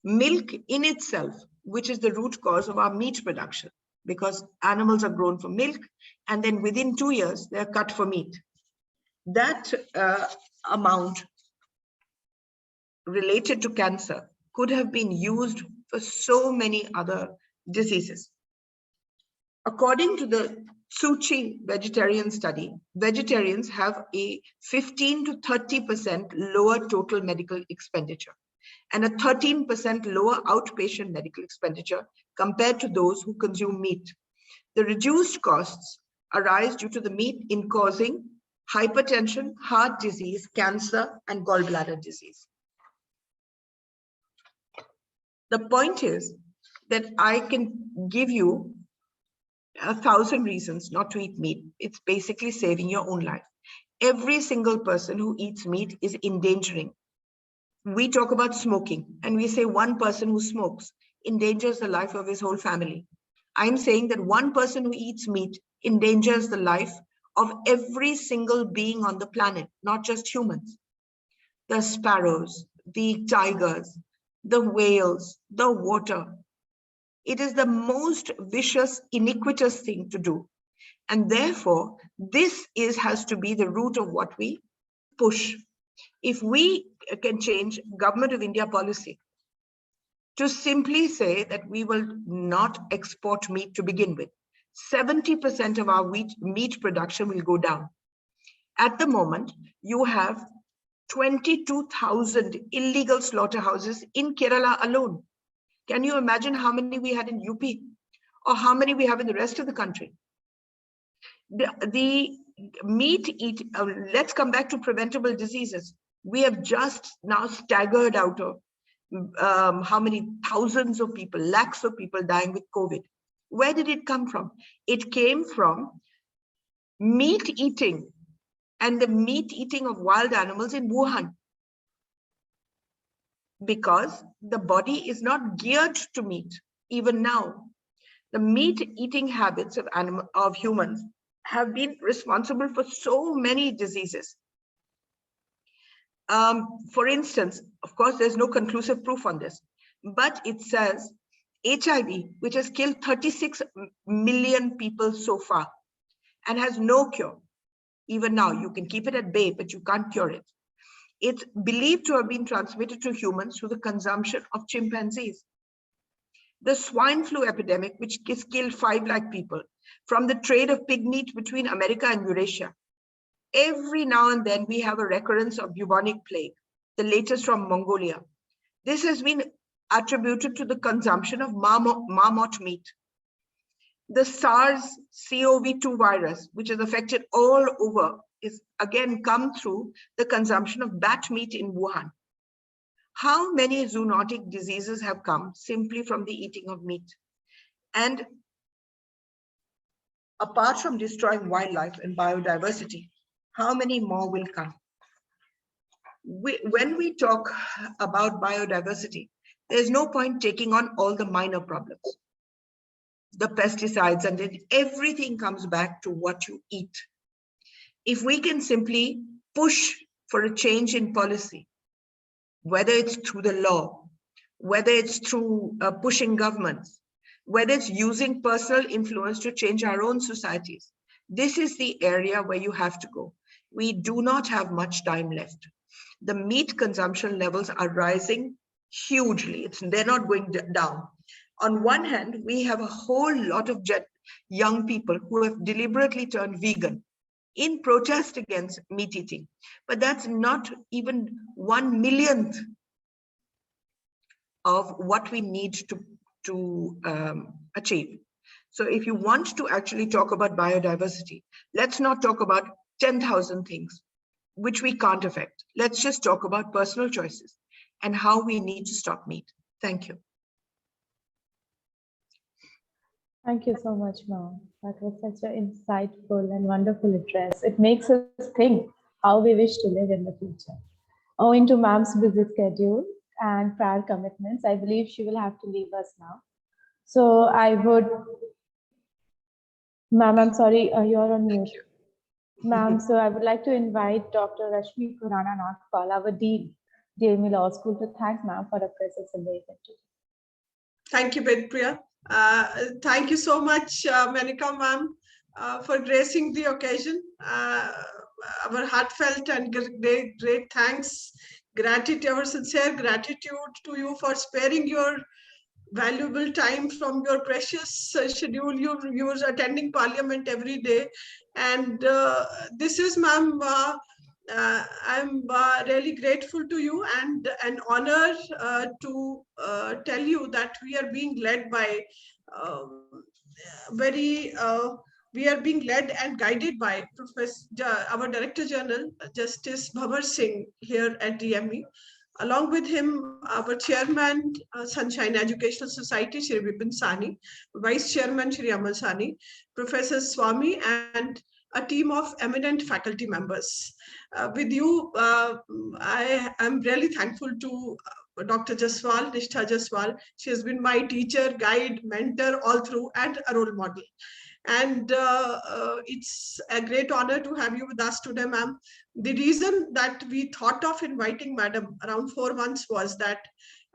Milk in itself, which is the root cause of our meat production, because animals are grown for milk and then within 2 years they're cut for meat. That amount related to cancer could have been used for so many other diseases. According to the Suchi vegetarian study, vegetarians have a 15 to 30% lower total medical expenditure and a 13% lower outpatient medical expenditure compared to those who consume meat. The reduced costs arise due to the meat in causing hypertension, heart disease, cancer, and gallbladder disease. The point is that I can give you 1,000 reasons not to eat meat. It's basically saving your own life. Every single person who eats meat is endangering. We talk about smoking and we say one person who smokes endangers the life of his whole family. I'm saying that one person who eats meat endangers the life of every single being on the planet, not just humans. The sparrows, the tigers, the whales, the water. It is the most vicious, iniquitous thing to do. And therefore, this has to be the root of what we push. If we can change Government of India policy to simply say that we will not export meat to begin with, 70% of our meat production will go down. At the moment, you have 22,000 illegal slaughterhouses in Kerala alone. Can you imagine how many we had in UP or how many we have in the rest of the country? The meat eat, let's come back to preventable diseases. We have just now staggered out of how many thousands of people, lakhs of people dying with COVID. Where did it come from? It came from meat eating and the meat eating of wild animals in Wuhan. Because the body is not geared to meat, even now. The meat eating habits of humans have been responsible for so many diseases. For instance, of course, there's no conclusive proof on this, but it says HIV, which has killed 36 million people so far and has no cure. Even now, you can keep it at bay, but you can't cure it. It's believed to have been transmitted to humans through the consumption of chimpanzees. The swine flu epidemic, which has killed 5 lakh people from the trade of pig meat between America and Eurasia. Every now and then we have a recurrence of bubonic plague, the latest from Mongolia. This has been attributed to the consumption of marmot meat. The SARS-CoV-2 virus, which has affected all over, is again come through the consumption of bat meat in Wuhan. How many zoonotic diseases have come simply from the eating of meat? And apart from destroying wildlife and biodiversity, how many more will come? When we talk about biodiversity, there's no point taking on all the minor problems. The pesticides, and then everything comes back to what you eat. If we can simply push for a change in policy, whether it's through the law, whether it's through pushing governments, whether it's using personal influence to change our own societies, this is the area where you have to go. We do not have much time left. The meat consumption levels are rising hugely. They're not going down. On one hand, we have a whole lot of young people who have deliberately turned vegan in protest against meat eating, but that's not even 1/1,000,000th of what we need to achieve. So if you want to actually talk about biodiversity, let's not talk about 10,000 things which we can't affect. Let's just talk about personal choices and how we need to stop meat. Thank you. Thank you so much, ma'am. That was such an insightful and wonderful address. It makes us think how we wish to live in the future. Owing to ma'am's busy schedule and prior commitments, I believe she will have to leave us now. So I would, ma'am, I'm sorry, you're on mute. Ma'am, so I would like to invite Dr. Rashmi Khurana Nagpal, our Dean, DME Law School, to thank ma'am for her presence in the event today. Thank you, Bedpriya. Thank you so much, Manika ma'am, for gracing the occasion. Our heartfelt and great thanks, gratitude, our sincere gratitude to you for sparing your valuable time from your precious schedule. You were attending Parliament every day, and this is, ma'am, I'm really grateful to you and an honor to tell you that we are being led by we are being led and guided by our Director General, Justice Bhavar Singh here at DME. Along with him, our Chairman, Sunshine Educational Society, Shri Vipin Sani, Vice Chairman, Shri Amal Sani, Professor Swami, and a team of eminent faculty members. With you, I am really thankful to Dr. Jaswal, Nishtha Jaswal. She has been my teacher, guide, mentor all through, and a role model. And it's a great honor to have you with us today, ma'am. The reason that we thought of inviting madam around 4 months was that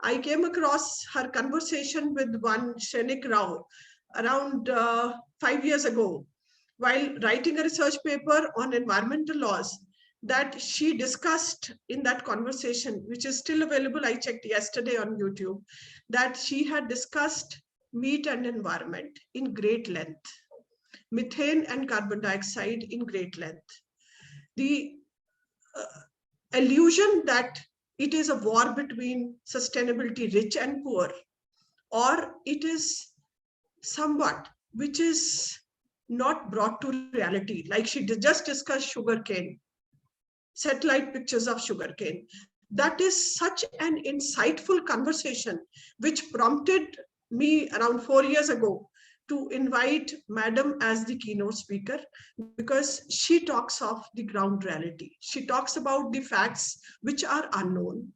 I came across her conversation with one Shenik Rao around 5 years ago, while writing a research paper on environmental laws, that she discussed in that conversation, which is still available, I checked yesterday on YouTube, that she had discussed meat and environment in great length, methane and carbon dioxide in great length. The illusion that it is a war between sustainability rich and poor, or it is somewhat which is not brought to reality. Like she just discussed sugarcane, satellite pictures of sugarcane. That is such an insightful conversation, which prompted me around 4 years ago to invite madam as the keynote speaker, because she talks of the ground reality. She talks about the facts which are unknown,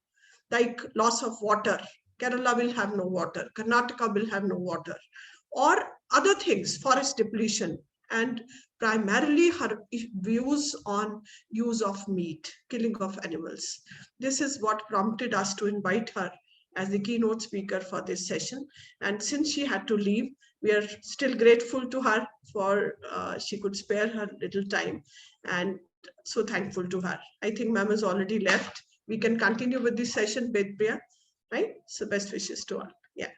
like loss of water. Kerala will have no water, Karnataka will have no water, or other things, forest depletion, and primarily her views on use of meat, killing of animals. This is what prompted us to invite her as the keynote speaker for this session. And since she had to leave, we are still grateful to her for she could spare her little time, and so thankful to her. I think ma'am has already left. We can continue with this session, Bedpriya, right? So best wishes to all. Yeah.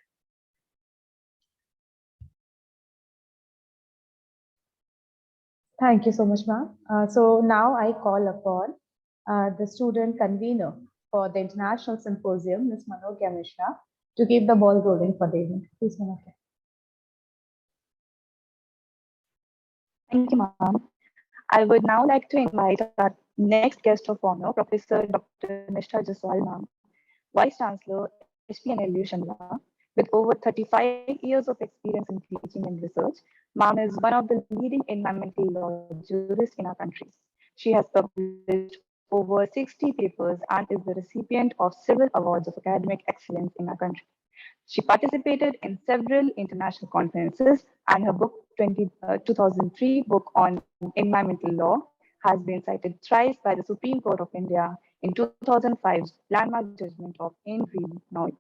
Thank you so much, ma'am. So now I call upon the student convener for the International Symposium, Ms. Manogya Mishra, to keep the ball rolling for the event. Please, Manogya. Thank you, ma'am. I would now like to invite our next guest of honor, Professor Dr. Nishtha Jaswal, ma'am, Vice Chancellor, HP and Evolution Law. With over 35 years of experience in teaching and research, ma'am is one of the leading environmental law jurists in our country. She has published over 60 papers and is the recipient of several awards of academic excellence in our country. She participated in several international conferences, and her book 2003 book on environmental law has been cited thrice by the Supreme Court of India in 2005's landmark judgment of In Re Novo.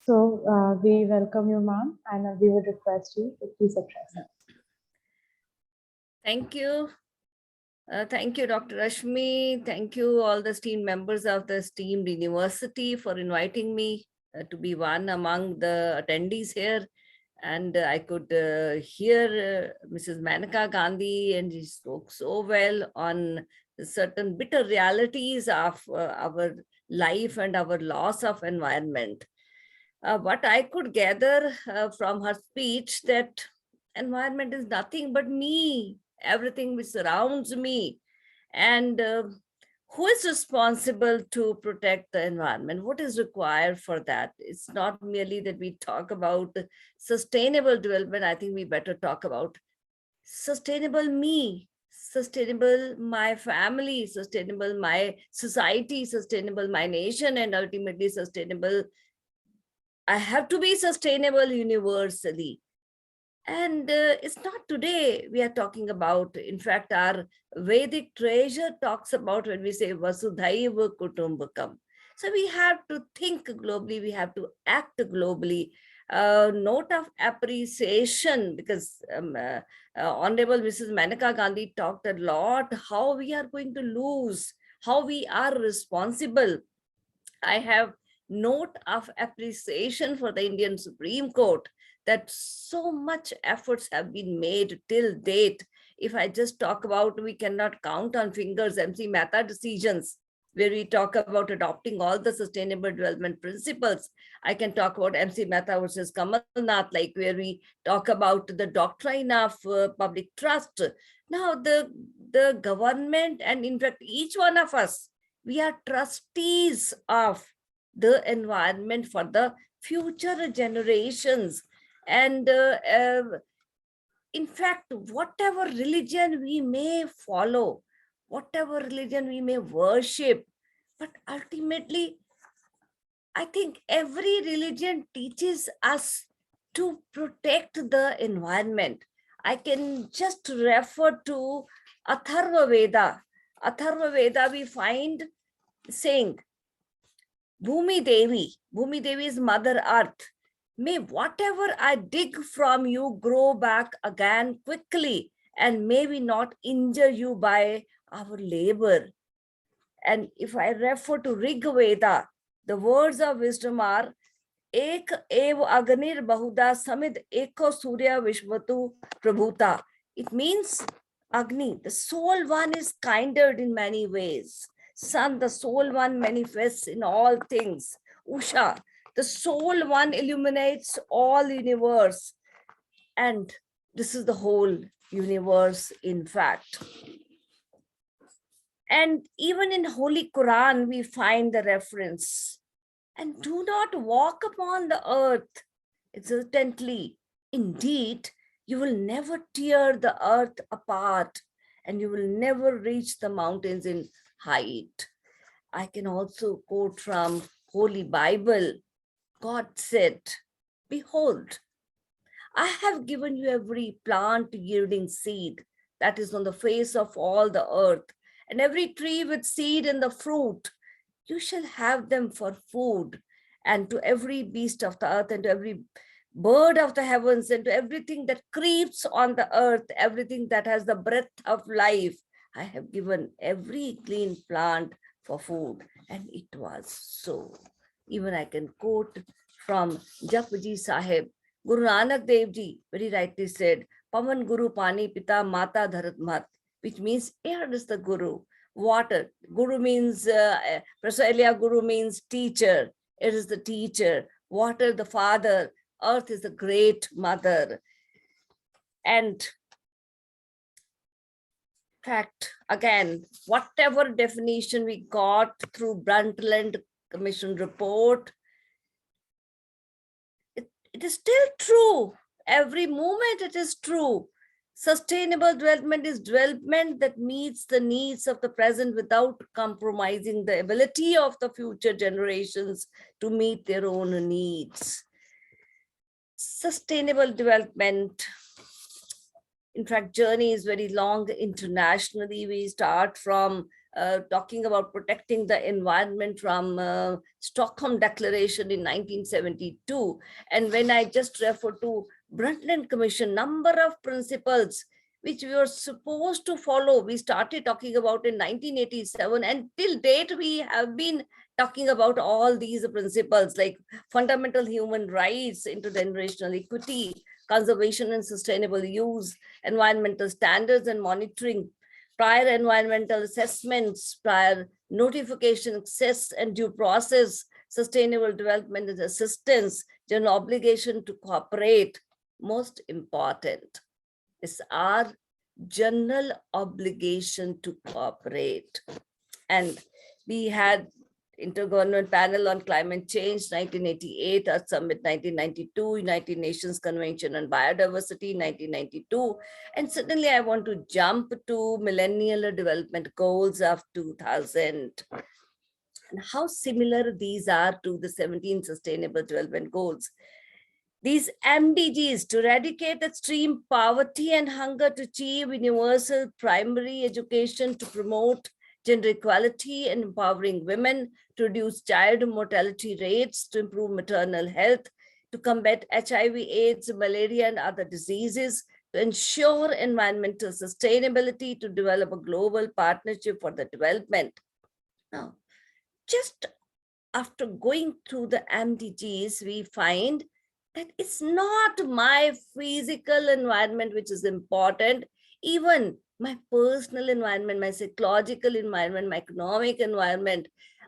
So we welcome you, ma'am, and we would request you to please address us. Thank you. Thank you, Dr. Rashmi. Thank you, all the esteemed members of the esteemed university, for inviting me to be one among the attendees here. And I could hear Mrs. Maneka Gandhi, and she spoke so well on certain bitter realities of our life and our loss of environment. What I could gather from her speech, that environment is nothing but me, everything which surrounds me. And who is responsible to protect the environment? What is required for that? It's not merely that we talk about sustainable development. I think we better talk about sustainable me, sustainable my family, sustainable my society, sustainable my nation, and ultimately sustainable. I have to be sustainable universally. And it's not today we are talking about. In fact, our Vedic treasure talks about when we say Vasudhaiva Kutumbakam. So we have to think globally, we have to act globally. Note of appreciation, because Honorable Mrs. Maneka Gandhi talked a lot how we are going to lose, how we are responsible. I have note of appreciation for the Indian Supreme Court, that so much efforts have been made till date. If I just talk about, we cannot count on fingers MC Mehta decisions, where we talk about adopting all the sustainable development principles. I can talk about MC Mehta versus Kamal Nath, like where we talk about the doctrine of public trust. Now the government, and in fact, each one of us, we are trustees of the environment for the future generations. And in fact, whatever religion we may follow, whatever religion we may worship, but ultimately, I think every religion teaches us to protect the environment. I can just refer to Atharva Veda. Atharva Veda, we find saying, Bhumi Devi is Mother Earth. May whatever I dig from you grow back again quickly, and may we not injure you by our labor. And if I refer to Rig Veda, the words of wisdom are Ek ev agnir bahuda samid eko surya vishvatu prabhuta. It means Agni, the soul one, is kinder in many ways. Sun, the soul one, manifests in all things. Usha, the soul one, illuminates all universe. And this is the whole universe, in fact. And even in Holy Quran, we find the reference. And do not walk upon the earth exultantly. Indeed, you will never tear the earth apart, and you will never reach the mountains in height. I can also quote from Holy Bible. God said, behold, I have given you every plant yielding seed that is on the face of all the earth, and every tree with seed in the fruit. You shall have them for food, and to every beast of the earth, and to every bird of the heavens, and to everything that creeps on the earth, everything that has the breath of life, I have given every clean plant for food. And it was so. Even I can quote from Japji Sahib. Guru Nanak Dev Ji very rightly said, Pavan Guru Pani Pita Mata Dharat Mat, which means air is the Guru. Water, Guru means, Professor Elia Guru means teacher. It is the teacher. Water, the father. Earth is the great mother. And in fact, again, whatever definition we got through Brundtland Commission report, it is still true. Every moment it is true. Sustainable development is development that meets the needs of the present without compromising the ability of the future generations to meet their own needs. Sustainable development, in fact, journey is very long internationally. We start from talking about protecting the environment from Stockholm Declaration in 1972. And when I just refer to Brundtland Commission, number of principles which we were supposed to follow, we started talking about in 1987, and till date we have been talking about all these principles like fundamental human rights, intergenerational equity, conservation and sustainable use, environmental standards and monitoring, prior environmental assessments, prior notification, access and due process, sustainable development and assistance, general obligation to cooperate. Most important is our general obligation to cooperate. And we had Intergovernmental Panel on Climate Change, 1988, Earth Summit, 1992, United Nations Convention on Biodiversity, 1992. And suddenly I want to jump to Millennial Development Goals of 2000. And how similar these are to the 17 Sustainable Development Goals. These MDGs to eradicate extreme poverty and hunger, to achieve universal primary education, to promote gender equality and empowering women, to reduce child mortality rates, to improve maternal health, to combat HIV, AIDS, malaria, and other diseases, to ensure environmental sustainability, to develop a global partnership for the development. Now, just after going through the MDGs, we find that it's not my physical environment which is important, even my personal environment, my psychological environment, my economic environment,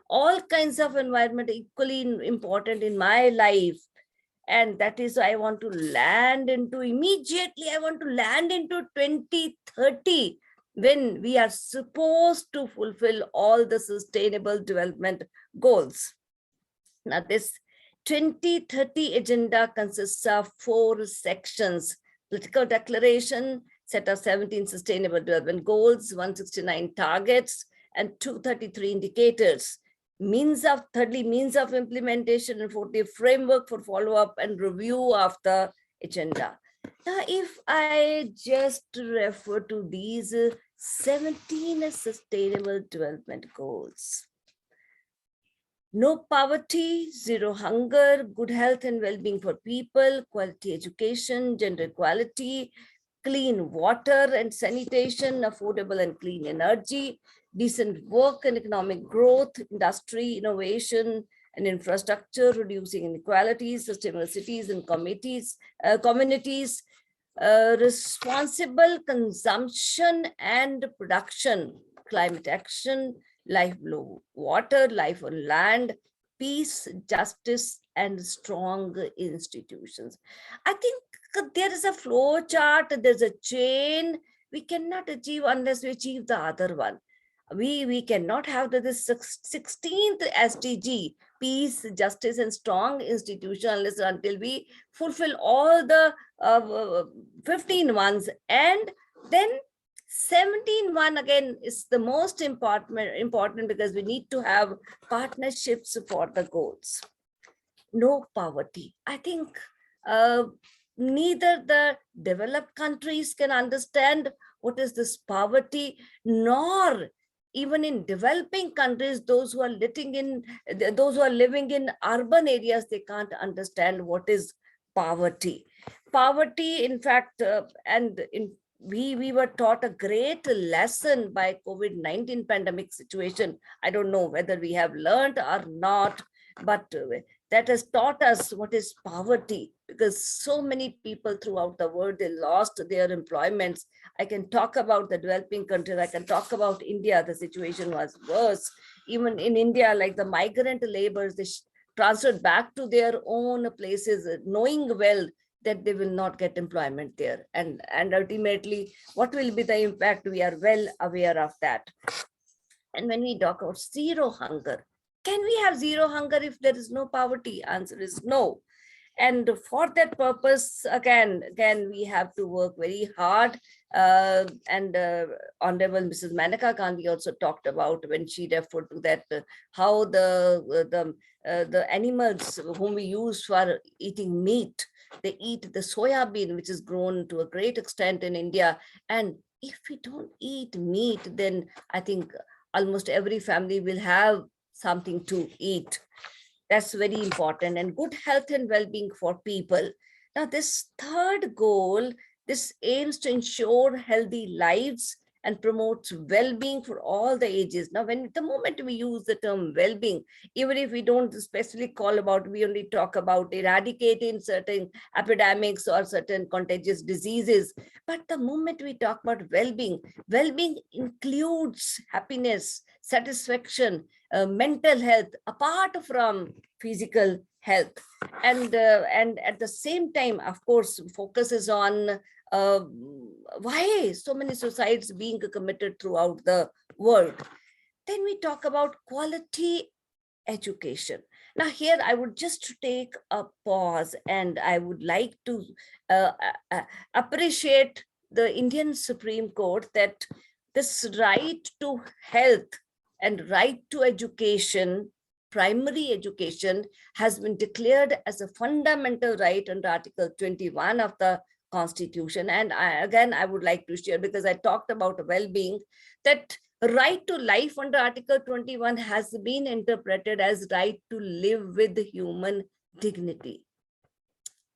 all kinds of environment equally important in my life. And that is why I want to land into immediately, I want to land into 2030, when we are supposed to fulfill all the sustainable development goals. Now, this 2030 agenda consists of 4 sections: political declaration, set of 17 sustainable development goals, 169 targets, and 233 indicators. Thirdly, means of implementation, and fourthly, framework for follow-up and review of the agenda. Now, if I just refer to these 17 sustainable development goals: no poverty, zero hunger, good health and well-being for people, quality education, gender equality, clean water and sanitation, affordable and clean energy, decent work and economic growth, industry, innovation and infrastructure, reducing inequalities, sustainable cities and communities, responsible consumption and production, climate action, life below water, life on land, peace, justice, and strong institutions. I think there is a flow chart, there's a chain. We cannot achieve unless we achieve the other one. We cannot have this 16th SDG, peace, justice, and strong institution, unless until we fulfill all the 15 ones. And then 17 one again is the most important because we need to have partnerships for the goals. No poverty. I think neither the developed countries can understand what is this poverty, nor even in developing countries, those who are living in urban areas, they can't understand what is poverty. Poverty, in fact, we were taught a great lesson by COVID-19 pandemic situation. I don't know whether we have learned or not, but that has taught us what is poverty, because so many people throughout the world, they lost their employments. I can talk about the developing countries. I can talk about India. The situation was worse. Even in India, like the migrant laborers, they transferred back to their own places, knowing well that they will not get employment there. And ultimately, what will be the impact? We are well aware of that. And when we talk about zero hunger, can we have zero hunger if there is no poverty? Answer is no. And for that purpose, again, we have to work very hard. Honorable Mrs. Maneka Gandhi also talked about, when she referred to that, how the animals whom we use for eating meat, they eat the soya bean, which is grown to a great extent in India. And if we don't eat meat, then I think almost every family will have something to eat. That's very important. And good health and well-being for people. Now, this third goal, this aims to ensure healthy lives and promotes well-being for all the ages. Now, the moment we use the term well-being, even if we don't specifically call about, we only talk about eradicating certain epidemics or certain contagious diseases. But the moment we talk about well-being, well-being includes happiness, satisfaction, mental health, apart from physical health. And at the same time, of course, focuses on why so many suicides being committed throughout the world. Then we talk about quality education. Now here I would just take a pause, and I would like to appreciate the Indian Supreme Court, that this right to health and right to education, primary education, has been declared as a fundamental right under Article 21 of the Constitution. And I would like to share, because I talked about well-being, that right to life under Article 21 has been interpreted as right to live with human dignity.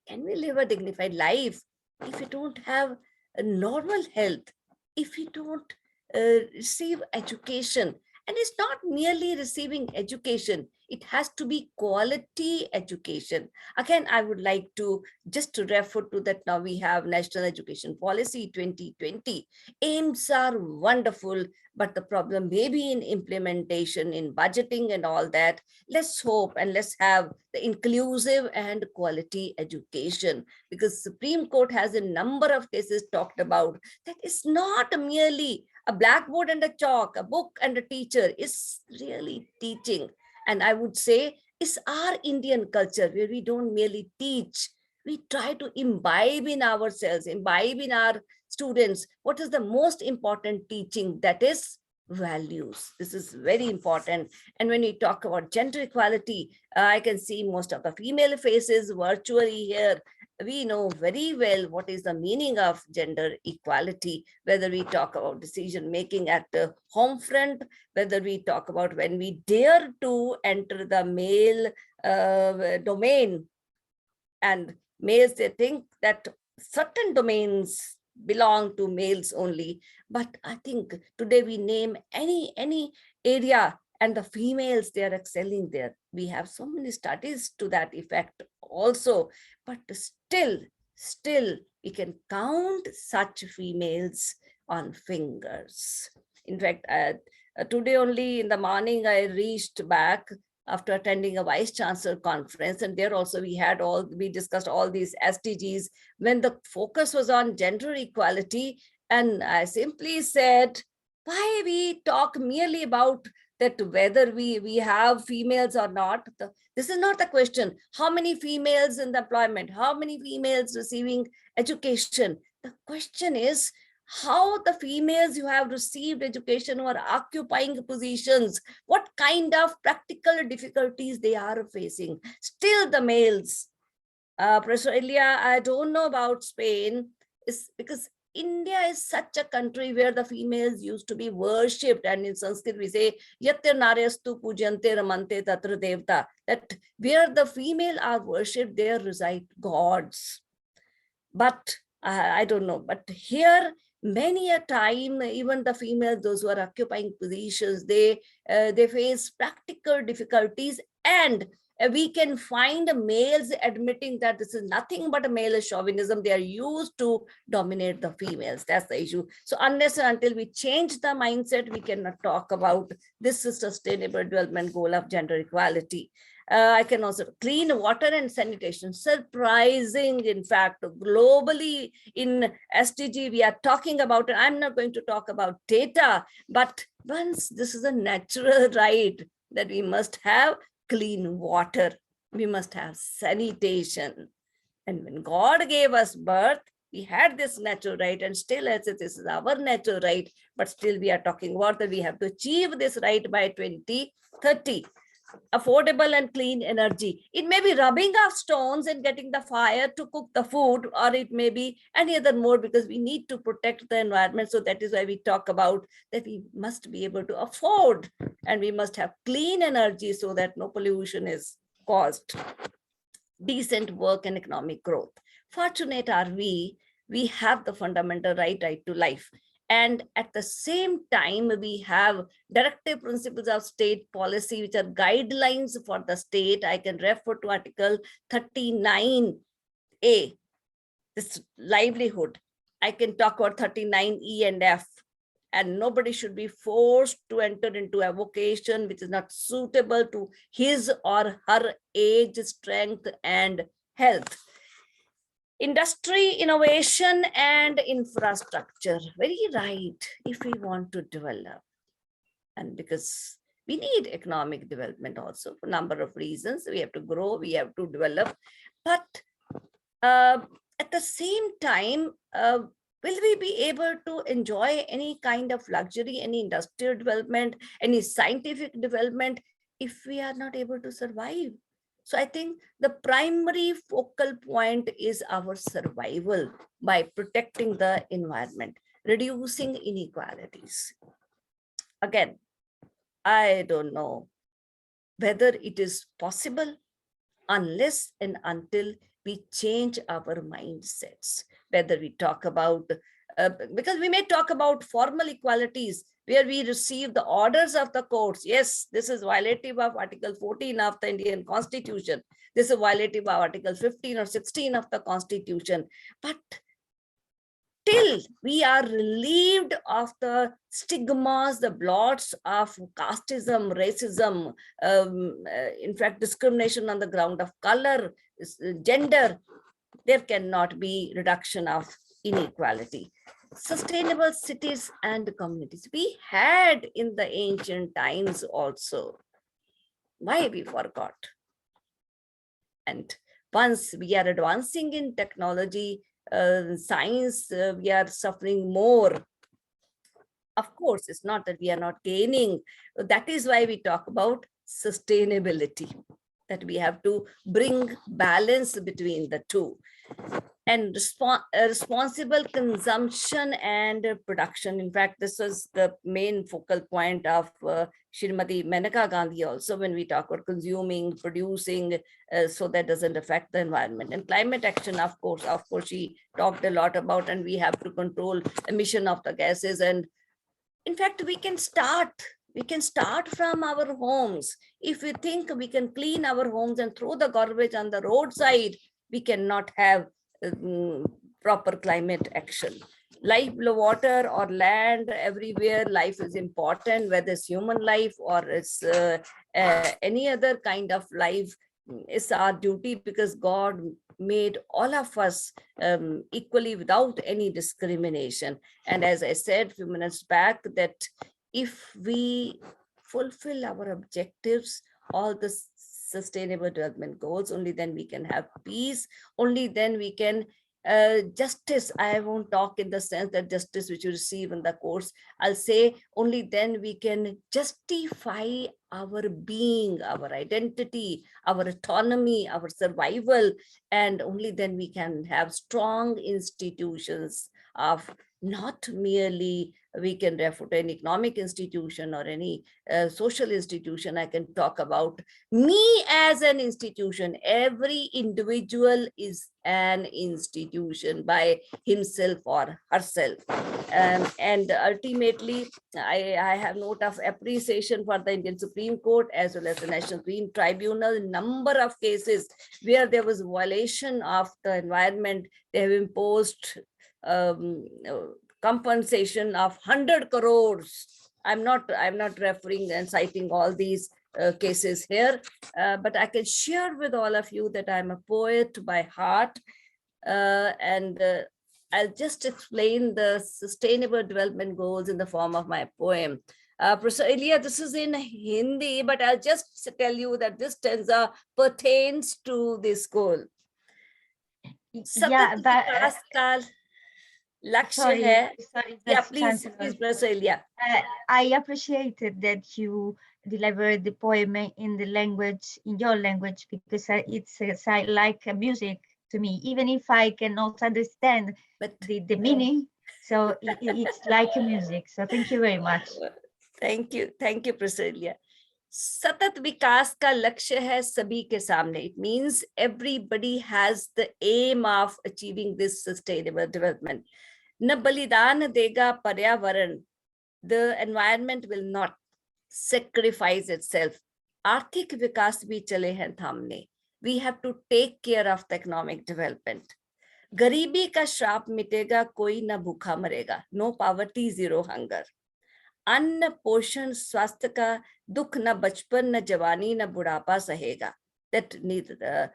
Can we live a dignified life if we don't have a normal health, if we don't receive education? And it's not merely receiving education, it has to be quality education. Again, I would like to just refer to that. Now we have National Education Policy 2020. Aims are wonderful, but the problem may be in implementation, in budgeting and all that. Let's hope and let's have the inclusive and quality education, because Supreme Court has a number of cases talked about that it's not merely a blackboard and a chalk, a book and a teacher. Is really teaching. And I would say it's our Indian culture where we don't merely teach, we try to imbibe in ourselves, imbibe in our students, what is the most important teaching, that is values. This is very important. And when we talk about gender equality, I can see most of the female faces virtually here. We know very well what is the meaning of gender equality, whether we talk about decision making at the home front, whether we talk about when we dare to enter the male domain, and males, they think that certain domains belong to males only. But I think today we name any area and the females, they are excelling there. We have so many studies to that effect also, but still we can count such females on fingers. In fact, today only in the morning, I reached back after attending a vice chancellor conference, and there also we discussed all these SDGs when the focus was on gender equality. And I simply said, why we talk merely about that whether we have females or not? This is not the question. How many females in the employment? How many females receiving education? The question is, how the females who have received education, who are occupying positions, what kind of practical difficulties they are facing. Still the males, Professor Ilya, I don't know about Spain, is because India is such a country where the females used to be worshipped, and in Sanskrit we say yatyar naryastu pujante ramante tatra devta, that where the female are worshipped, there reside gods. But I don't know, but here many a time, even the females, those who are occupying positions, they face practical difficulties, and we can find males admitting that this is nothing but a male chauvinism. They are used to dominate the females. That's the issue. So unless and until we change the mindset, we cannot talk about this sustainable development goal of gender equality. I can also clean water and sanitation. Surprising, in fact, globally in SDG, we are talking about it. I'm not going to talk about data, but once this is a natural right that we must have clean water, we must have sanitation. And when God gave us birth, we had this natural right, and still as this is our natural right, but still we are talking about that we have to achieve this right by 2030. Affordable and clean energy. It may be rubbing off stones and getting the fire to cook the food, or it may be any other mode, because we need to protect the environment. So that is why we talk about that we must be able to afford, and we must have clean energy so that no pollution is caused. Decent work and economic growth. Fortunate are we have the fundamental right to life. And at the same time, we have directive principles of state policy, which are guidelines for the state. I can refer to Article 39A, this livelihood. I can talk about 39E and F. And nobody should be forced to enter into a vocation which is not suitable to his or her age, strength, and health. Industry, innovation, and infrastructure. Very right, if we want to develop. And because we need economic development also for a number of reasons. We have to grow, we have to develop. But at the same time, will we be able to enjoy any kind of luxury, any industrial development, any scientific development if we are not able to survive? So I think the primary focal point is our survival by protecting the environment, reducing inequalities. Again, I don't know whether it is possible unless and until we change our mindsets, whether we talk about, because we may talk about formal equalities where we receive the orders of the courts. Yes, this is violative of Article 14 of the Indian Constitution. This is violative of Article 15 or 16 of the Constitution. But till we are relieved of the stigmas, the blots of casteism, racism, in fact, discrimination on the ground of color, gender, there cannot be reduction of inequality. Sustainable cities and communities. We had in the ancient times also. Why we forgot? And once we are advancing in technology, science, we are suffering more. Of course, it's not that we are not gaining. That is why we talk about sustainability, that we have to bring balance between the two. And responsible consumption and production. In fact, this was the main focal point of Shrimati Maneka Gandhi also, when we talk about consuming, producing, so that doesn't affect the environment. And climate action, of course, she talked a lot about, and we have to control emission of the gases. And in fact, we can start from our homes. If we think we can clean our homes and throw the garbage on the roadside, we cannot have proper climate action. Life, water or land, everywhere life is important, whether it's human life or it's any other kind of life. It's our duty, because God made all of us equally without any discrimination. And as I said a few minutes back, that if we fulfill our objectives, all the sustainable development goals, only then we can have peace, only then we can justice. I won't talk in the sense that justice which you receive in the courts. I'll say only then we can justify our being, our identity, our autonomy, our survival, and only then we can have strong institutions of not merely we can refer to an economic institution or any social institution. I can talk about me as an institution. Every individual is an institution by himself or herself. And ultimately, I have note of appreciation for the Indian Supreme Court as well as the National Supreme Tribunal. Number of cases where there was violation of the environment, they have imposed compensation of 100 crores. I'm not referring and citing all these cases here, but I can share with all of you that I'm a poet by heart, and I'll just explain the sustainable development goals in the form of my poem. Professor Ilya, this is in Hindi, but I'll just tell you that this stanza pertains to this goal. Yeah, but sorry, yeah, please, Professor Ilya. I appreciated that you delivered the poem in the language, in your language, because it's like music to me, even if I cannot understand the meaning. So it's like music. So thank you very much. Thank you, Professor Ilya. सतत विकास का लक्ष्य है सभी के सामने. It means everybody has the aim of achieving this sustainable development. न बलिदान देगा पर्यावरण. The environment will not sacrifice itself. आर्थिक विकास भी चले हैं थामने. We have to take care of the economic development. गरीबी का श्राप मिटेगा, कोई न भूखा मरेगा. No poverty, zero hunger. अन्न पोषण स्वास्थ्य का दुख न बचपन न जवानी न बुढ़ापा सहेगा. That neither the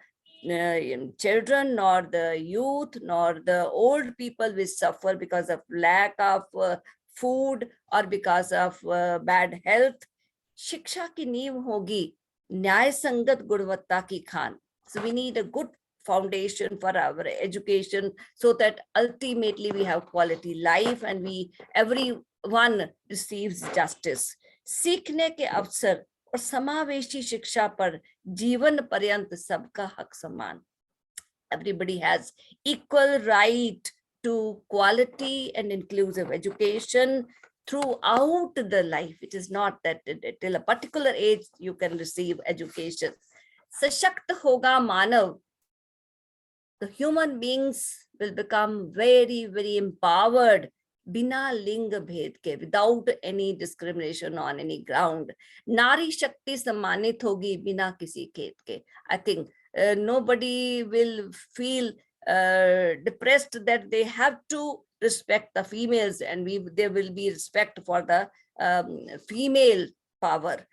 children nor the youth nor the old people will suffer because of lack of food or because of bad health. शिक्षा की नींव होगी न्याय संगत गुणवत्ता की Khan. So we need a good foundation for our education so that ultimately we have quality life and everyone receives justice. सीखने के अवसर और समावेशी शिक्षा पर जीवन पर्यंत सबका हक समान. Everybody has equal right to quality and inclusive education throughout the life. It is not that till a particular age you can receive education. सशक्त होगा मानव. The human beings will become very, very empowered बिना लिंग भेद के, without any discrimination on any ground. नारी शक्ति सम्मानित होगी बिना किसी खेद के. I think nobody will feel depressed that they have to respect the females, and there will be respect for the female power.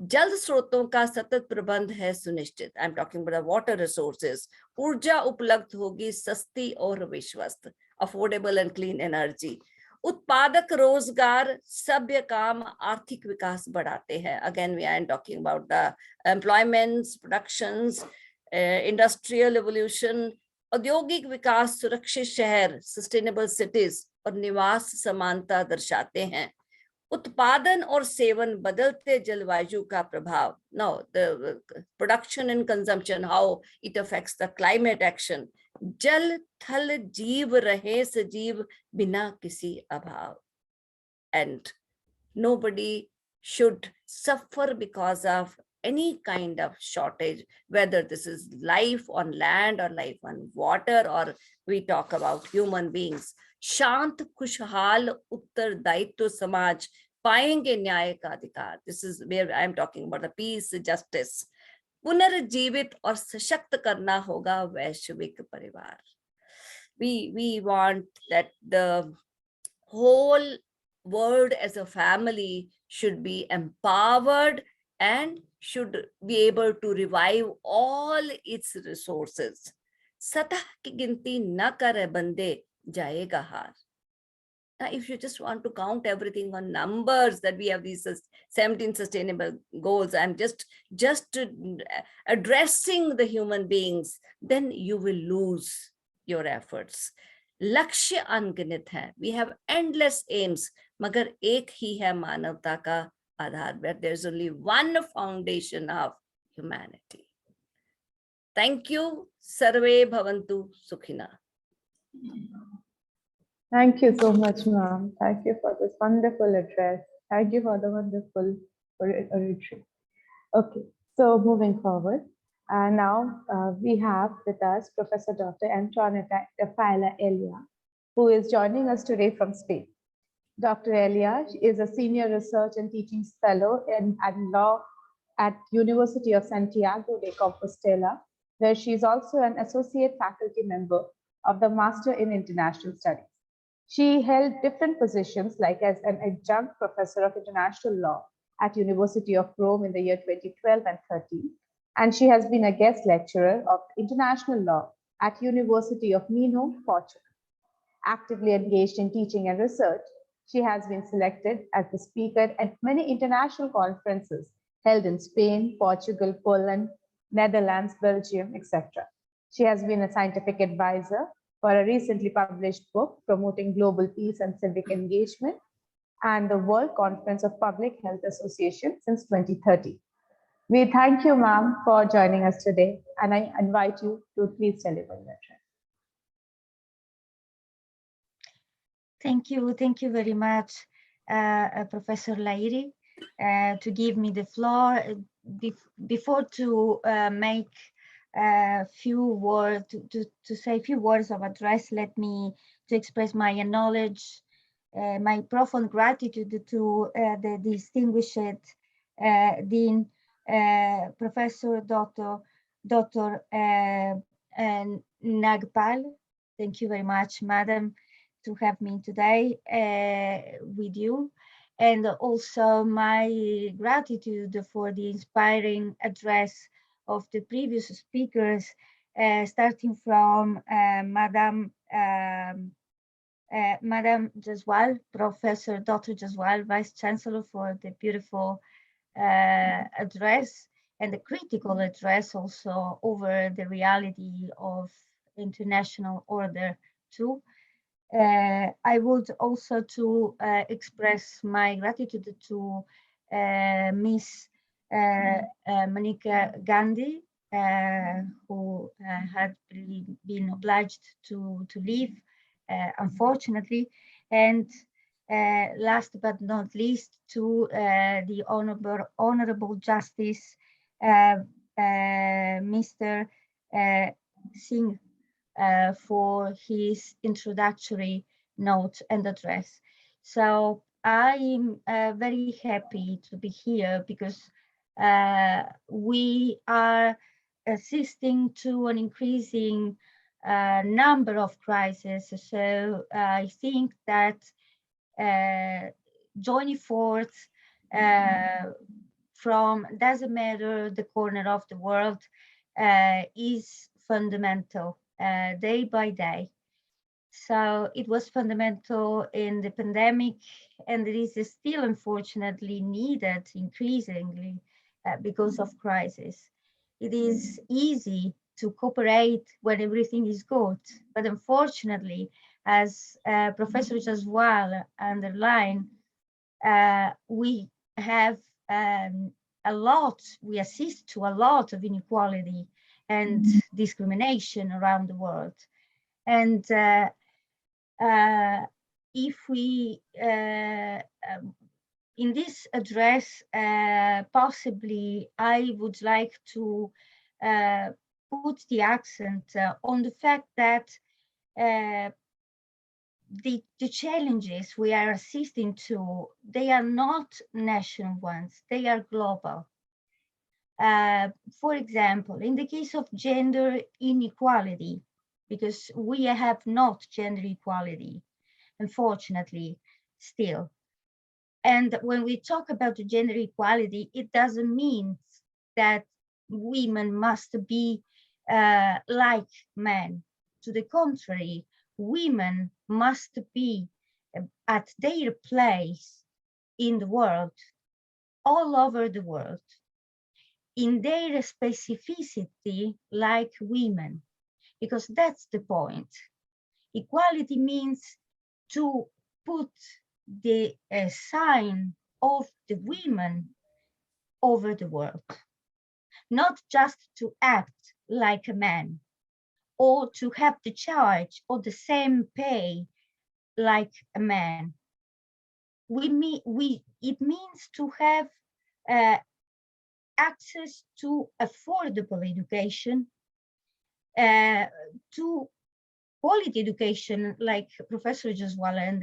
जल स्रोतों का सतत प्रबंध है सुनिश्चित. I'm talking about the water resources. ऊर्जा उपलब्ध होगी सस्ती और विश्वस्त. Affordable and clean energy. उत्पादक रोजगार सभ्य काम आर्थिक विकास बढ़ाते हैं. Again, we are talking about the employments, productions. Industrial evolution, औद्योगिक विकास, सुरक्षित शहर, सस्टेनेबल सिटीज और निवास समानता दर्शाते हैं। उत्पादन और सेवन, बदलते जलवायु का प्रभाव, know the production and consumption, how it affects the climate action, जल थल जीव रहे सजीव बिना किसी अभाव, and nobody should suffer because of any kind of shortage, whether this is life on land or life on water, or we talk about human beings. शांत खुशहाल उत्तरदायित्व समाज, पाएंगे न्याय का अधिकार. This is where I am talking about the peace, justice. पुनर्जीवित और सशक्त करना होगा वैश्विक परिवार. We want that the whole world as a family should be empowered and should be able to revive all its resources. सतह की गिनती न करे बंदे, जाएगा हार. Now, if you just want to count everything on numbers, that we have these 17 sustainable goals, I'm just addressing the human beings, then you will lose your efforts. लक्ष्य अनगिनत है. We have endless aims, मगर एक ही है मानवता का आधार, where there's only one foundation of humanity. Thank you. Sarve bhavantu sukhina. Thank you so much, ma'am. Thank you for this wonderful address. Thank you for the wonderful retreat. Okay, so moving forward, now we have with us Professor Dr. Antoinette Rafaela Elia, who is joining us today from Spain. Dr. Elia is a senior research and teaching fellow in law at University of Santiago de Compostela, where she is also an associate faculty member of the Master in International Studies. She held different positions, like as an adjunct professor of international law at University of Rome in the year 2012 and 13, and she has been a guest lecturer of international law at University of Minho, Portugal. Actively engaged in teaching and research, she has been selected as the speaker at many international conferences held in Spain, Portugal, Poland, Netherlands, Belgium, etc. She has been a scientific advisor for a recently published book promoting global peace and civic engagement and the World Conference of Public Health Association since 2030. We thank you, ma'am, for joining us today, and I invite you to please deliver your address. Thank you very much, Professor Lairi, to give me the floor. Before to make a few words, to say a few words of address, let me to express my knowledge, my profound gratitude to the distinguished Dean, Professor Dr. Nagpal. Thank you very much, Madam, to have me today with you. And also my gratitude for the inspiring address of the previous speakers, starting from Madam Jaswal, Professor Dr. Jaswal, Vice Chancellor, for the beautiful address and the critical address also over the reality of international order too. I would also to express my gratitude to Miss Monica Gandhi, who had been obliged to leave, unfortunately, and last but not least to the Honorable Justice Mr. Singh for his introductory note and address. So I'm very happy to be here because we are assisting to an increasing number of crises. So I think that joining forth from doesn't matter the corner of the world is fundamental day by day. So it was fundamental in the pandemic, and it is still unfortunately needed increasingly because of crisis. it is easy to cooperate when everything is good. But unfortunately, as Professor Jaswal underlined, we have we assist to a lot of inequality and discrimination around the world. And if we, in this address, possibly I would like to put the accent on the fact that the challenges we are assisting to, they are not national ones, they are global. For example, in the case of gender inequality, because we have not gender equality, unfortunately, still. And when we talk about gender equality, it doesn't mean that women must be like men. To the contrary, women must be at their place in the world, all over the world, in their specificity like women, because that's the point. Equality means to put the sign of the women over the world, not just to act like a man or to have the charge or the same pay like a man. It means to have access to affordable education, to quality education, like Professor Jaswala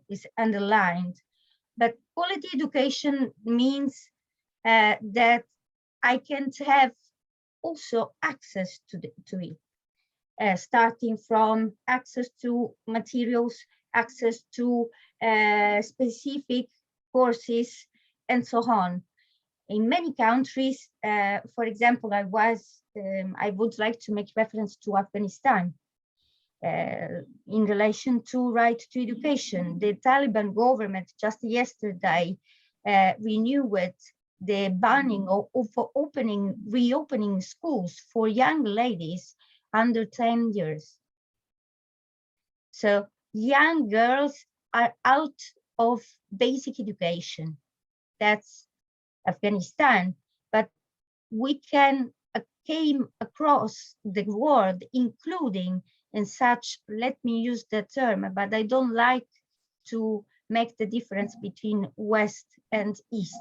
is underlined. But quality education means that I can have also access to it, starting from access to materials, access to specific courses, and so on. In many countries, for example, I would like to make reference to Afghanistan. In relation to right to education, the Taliban government just yesterday renewed the banning of reopening schools for young ladies under 10 years. So young girls are out of basic education. That's Afghanistan, but we came across the world, including in such, let me use the term, but I don't like to make the difference between West and East,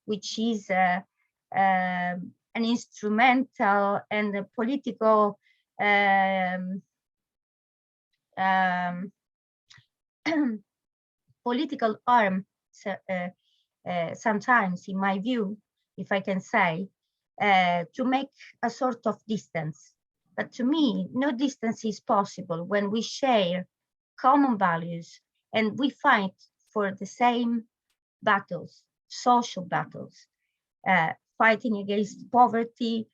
which is an instrumental and a political political arm, sometimes, in my view, if I can say, to make a sort of distance. But to me, no distance is possible when we share common values and we fight for the same battles, social battles, fighting against poverty,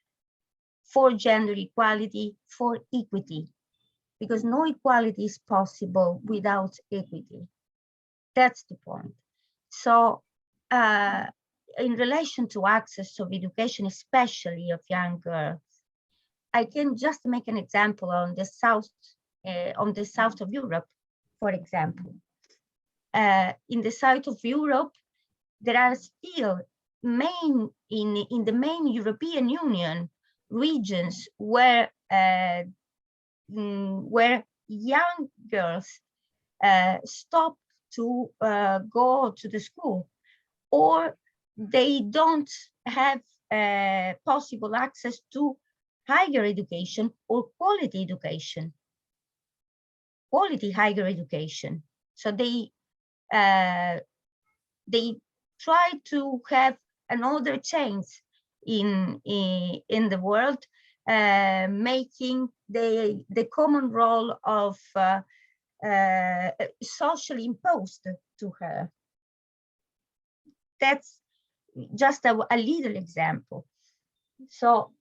for gender equality, for equity, because no equality is possible without equity. That's the point. So in relation to access to education, especially of young girls, I can just make an example on the south of Europe, for example. In the south of Europe, there are still in the main European Union regions where young girls stop to go to the school, or they don't have possible access to higher education or quality education, quality higher education. So they try to have another change in the world, making the common role of socially imposed to her. That's just a little example. So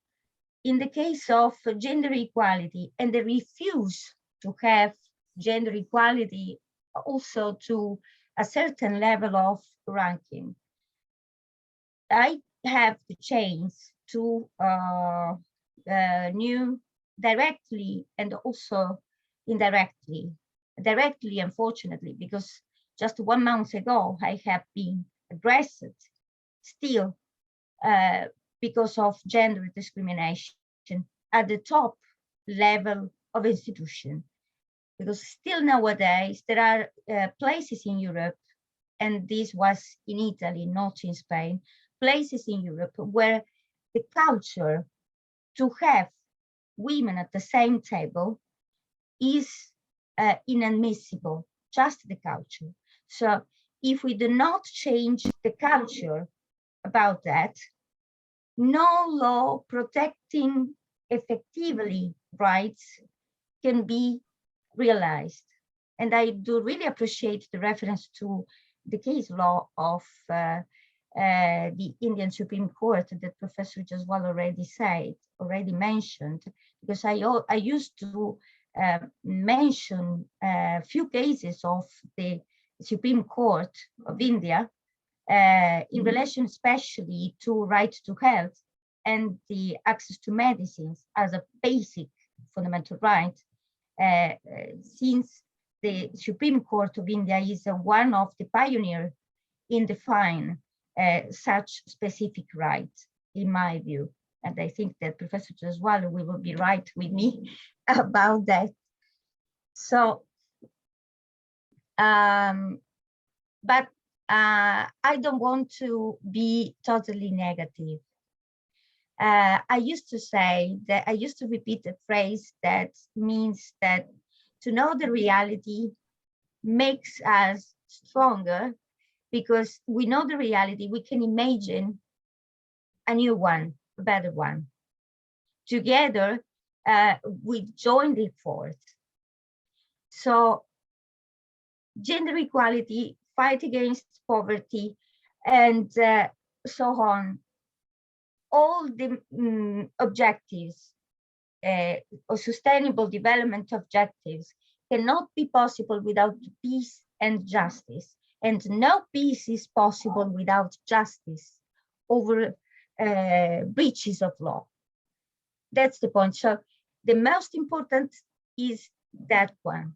in the case of gender equality and the refuse to have gender equality also to a certain level of ranking, I have the chance to new directly and also indirectly. Directly, unfortunately, because just 1 month ago, I have been addressed still because of gender discrimination at the top level of institution. Because still nowadays, there are places in Europe, and this was in Italy, not in Spain, places in Europe where the culture to have women at the same table is inadmissible, just the culture. So if we do not change the culture about that, no law protecting effectively rights can be realized. And I do really appreciate the reference to the case law of the Indian Supreme Court that Professor Jaswal already mentioned, because I used to mention a few cases of the Supreme Court of India in relation especially to right to health and the access to medicines as a basic fundamental right, since the Supreme Court of India is one of the pioneers in defining such specific rights, in my view. And I think that Professor Jaswal will be right with me about that. So, but I don't want to be totally negative. I used to say that I used to repeat a phrase that means that to know the reality makes us stronger, because we know the reality, we can imagine a new one, a better one. Together, we join the force. So gender equality, fight against poverty, and so on, all the objectives or sustainable development objectives cannot be possible without peace and justice. And no peace is possible without justice over breaches of law. That's the point. So the most important is that one,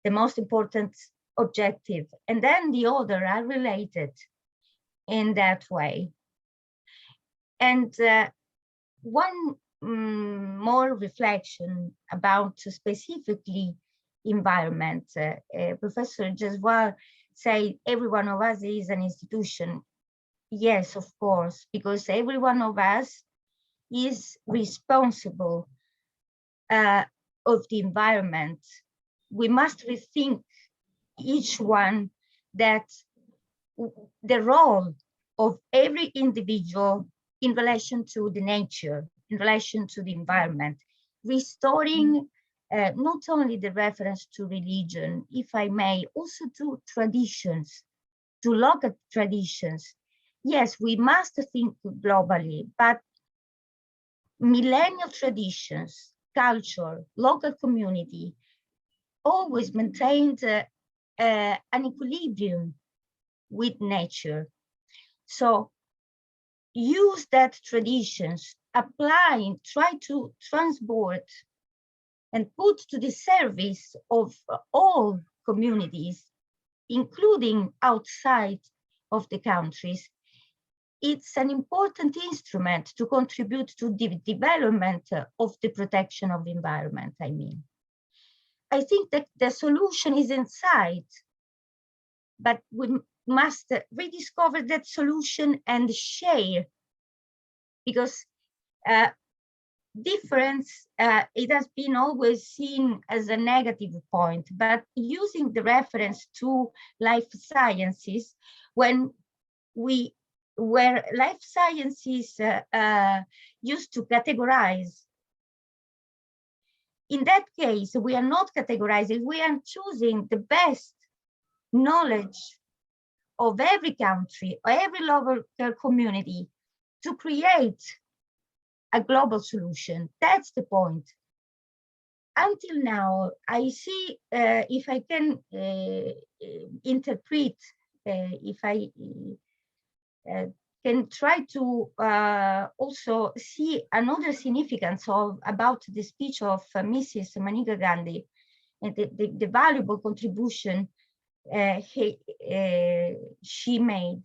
the most important objective. And then the other are related in that way. And one more reflection about specifically environment. Professor Jaswal said every one of us is an institution. Yes, of course, because every one of us is responsible of the environment. We must rethink each one that the role of every individual in relation to the nature, in relation to the environment, restoring not only the reference to religion, if I may, also to traditions, to local traditions. Yes, we must think globally, but millennial traditions, culture, local community always maintained an equilibrium with nature. So use that traditions, apply, try to transport and put to the service of all communities, including outside of the countries. It's an important instrument to contribute to the development of the protection of the environment, I mean. I think that the solution is inside, but we must rediscover that solution and share, because difference, it has been always seen as a negative point, but using the reference to life sciences, where life sciences used to categorize. In that case, we are not categorizing, we are choosing the best knowledge of every country, or every local community to create a global solution. That's the point. Until now, I see, if I can interpret, if I can try to also see another significance about the speech of Mrs. Maneka Gandhi and the valuable contribution she made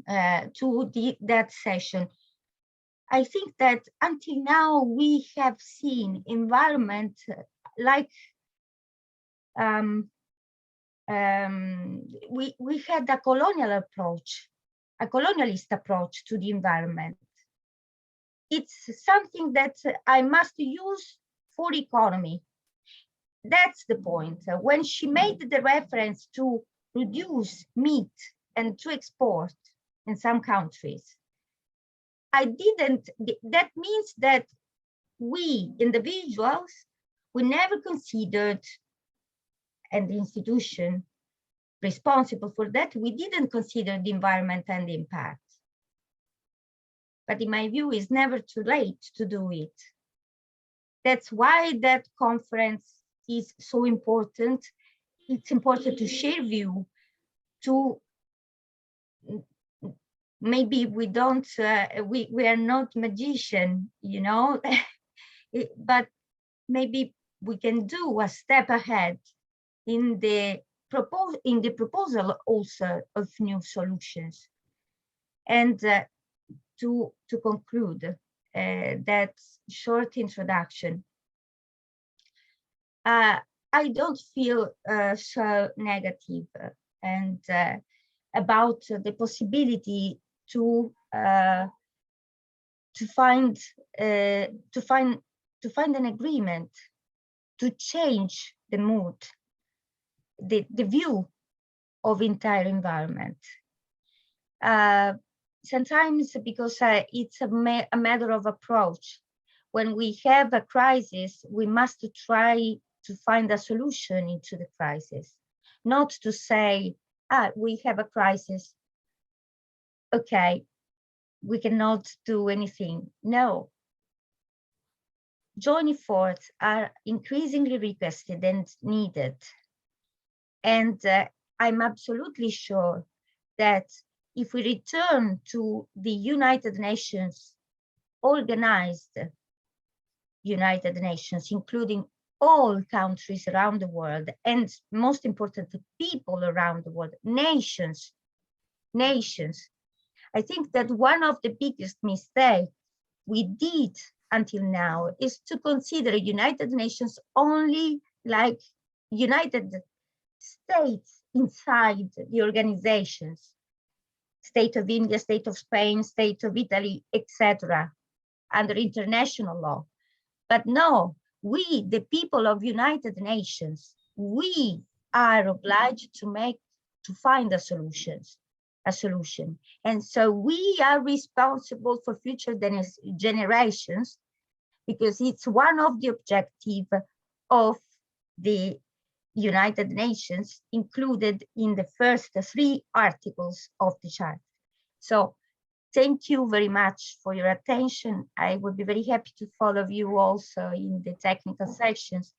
to that session. I think that until now we have seen environment like we had a colonialist approach to the environment. It's something that I must use for economy. That's the point. When she made the reference to produce meat and to export in some countries, that means that we individuals, we never considered, and the institution responsible for that, we didn't consider the environment and the impact. But in my view, it's never too late to do it. That's why that conference is so important. It's important to share view, to maybe we don't, we are not magician, you know, but maybe we can do a step ahead in the proposal also of new solutions. And to conclude that short introduction, I don't feel so negative and about the possibility to find an agreement, to change the mood, the view of entire environment. Sometimes because it's a matter of approach. When we have a crisis, we must try to find a solution into the crisis, not to say, we have a crisis, okay, we cannot do anything. No. Joint efforts are increasingly requested and needed. And I'm absolutely sure that if we return to the United Nations, organized United Nations, including all countries around the world, and most importantly, people around the world, nations. I think that one of the biggest mistakes we did until now is to consider United Nations only like United States inside the organizations, State of India, State of Spain, State of Italy, etc., under international law. But no, we, the people of United Nations, we are obliged to find a solution. And so we are responsible for future generations, because it's one of the objectives of the United Nations included in the first 3 articles of the Charter. So thank you very much for your attention. I would be very happy to follow you also in the technical sections.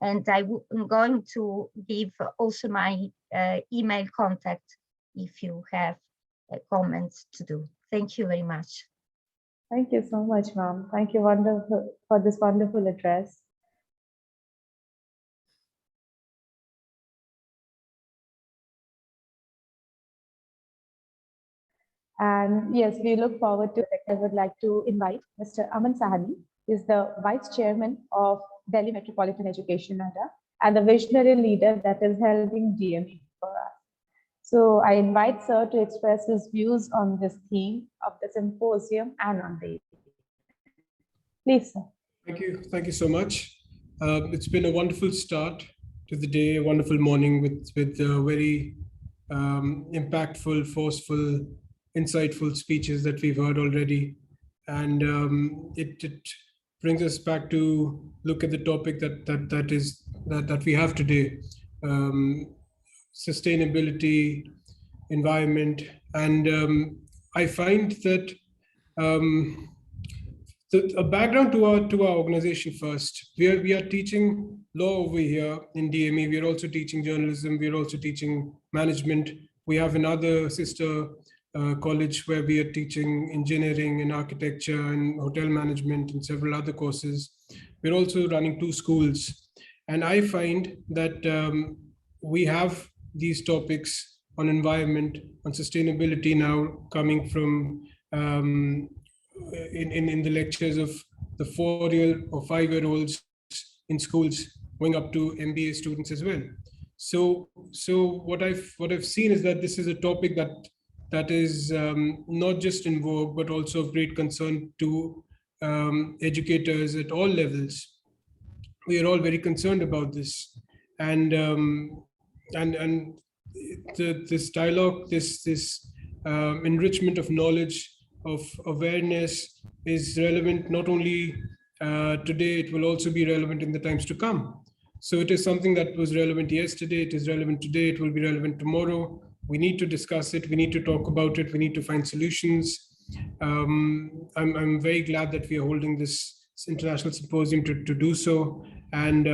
And I'm going to give also my email contact if you have comments to do. Thank you very much. Thank you so much, ma'am. Thank you for this wonderful address. And yes, we look forward to it. I would like to invite Mr. Aman Sahani, who is the Vice Chairman of Delhi Metropolitan Education Nada and the visionary leader that is helping DME for us. So I invite Sir to express his views on this theme of the symposium and on the event. Please, sir. Thank you so much. It's been a wonderful start to the day, a wonderful morning with very impactful, forceful, insightful speeches that we've heard already. And it brings us back to look at the topic that we have today. Sustainability, environment, and I find that a background to our organization first. We are teaching law over here in DME. We are also teaching journalism. We are also teaching management. We have another sister college where we are teaching engineering and architecture and hotel management and several other courses. We're also running 2 schools. And I find that we have these topics on environment, on sustainability now coming from in the lectures of the 4-year or 5-year-olds in schools, going up to MBA students as well. So what I've seen is that this is a topic that is not just in vogue, but also of great concern to educators at all levels. We are all very concerned about this, and this dialogue, this enrichment of knowledge, of awareness is relevant not only today, it will also be relevant in the times to come. So it is something that was relevant yesterday, it is relevant today, it will be relevant tomorrow. We need to discuss it, we need to talk about it, we need to find solutions. I'm very glad that we are holding this international symposium to do so. And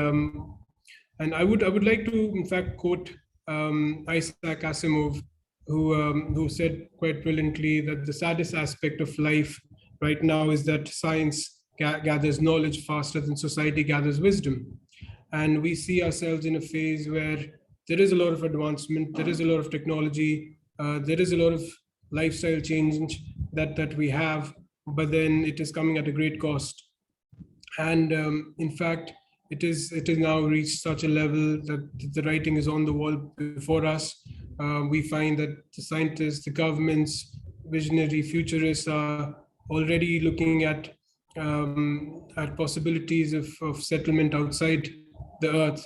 I would like to, in fact, quote Isaac Asimov, who said quite brilliantly that the saddest aspect of life right now is that science gathers knowledge faster than society gathers wisdom. And we see ourselves in a phase where there is a lot of advancement, there is a lot of technology, there is a lot of lifestyle change that we have, but then it is coming at a great cost. And in fact, it is now reached such a level that the writing is on the wall before us. We find that the scientists, the governments, visionary futurists are already looking at possibilities of settlement outside the Earth,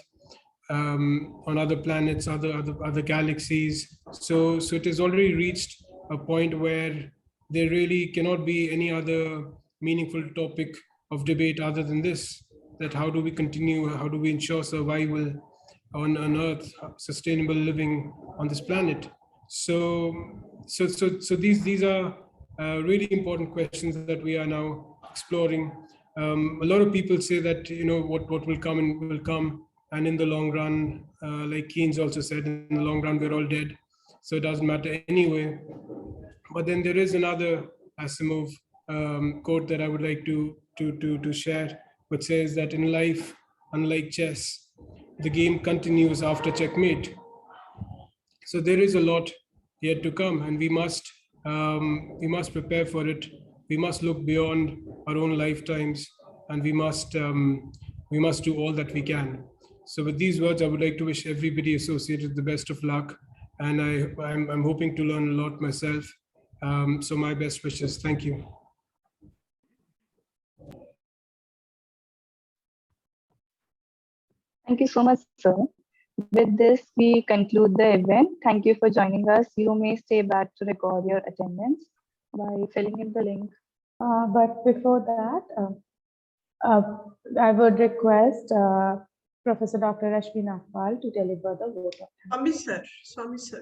on other planets, other galaxies. So it has already reached a point where there really cannot be any other meaningful topic of debate other than this, that how do we continue, how do we ensure survival on Earth, sustainable living on this planet. So these are really important questions that we are now exploring. A lot of people say that, what will come and will come, and in the long run, like Keynes also said, in the long run we're all dead, so it doesn't matter anyway. But then there is another Asimov quote that I would like to share, which says that in life, unlike chess, the game continues after checkmate. So there is a lot yet to come, and we must prepare for it. We must look beyond our own lifetimes, and we must do all that we can. So with these words, I would like to wish everybody associated the best of luck, and I'm hoping to learn a lot myself. So my best wishes. Thank you. Thank you so much, sir. With this, we conclude the event. Thank you for joining us. You may stay back to record your attendance by filling in the link. But before that, I would request Professor Dr. Rashmi Nagpal to deliver the vote of thanks. Swami sir.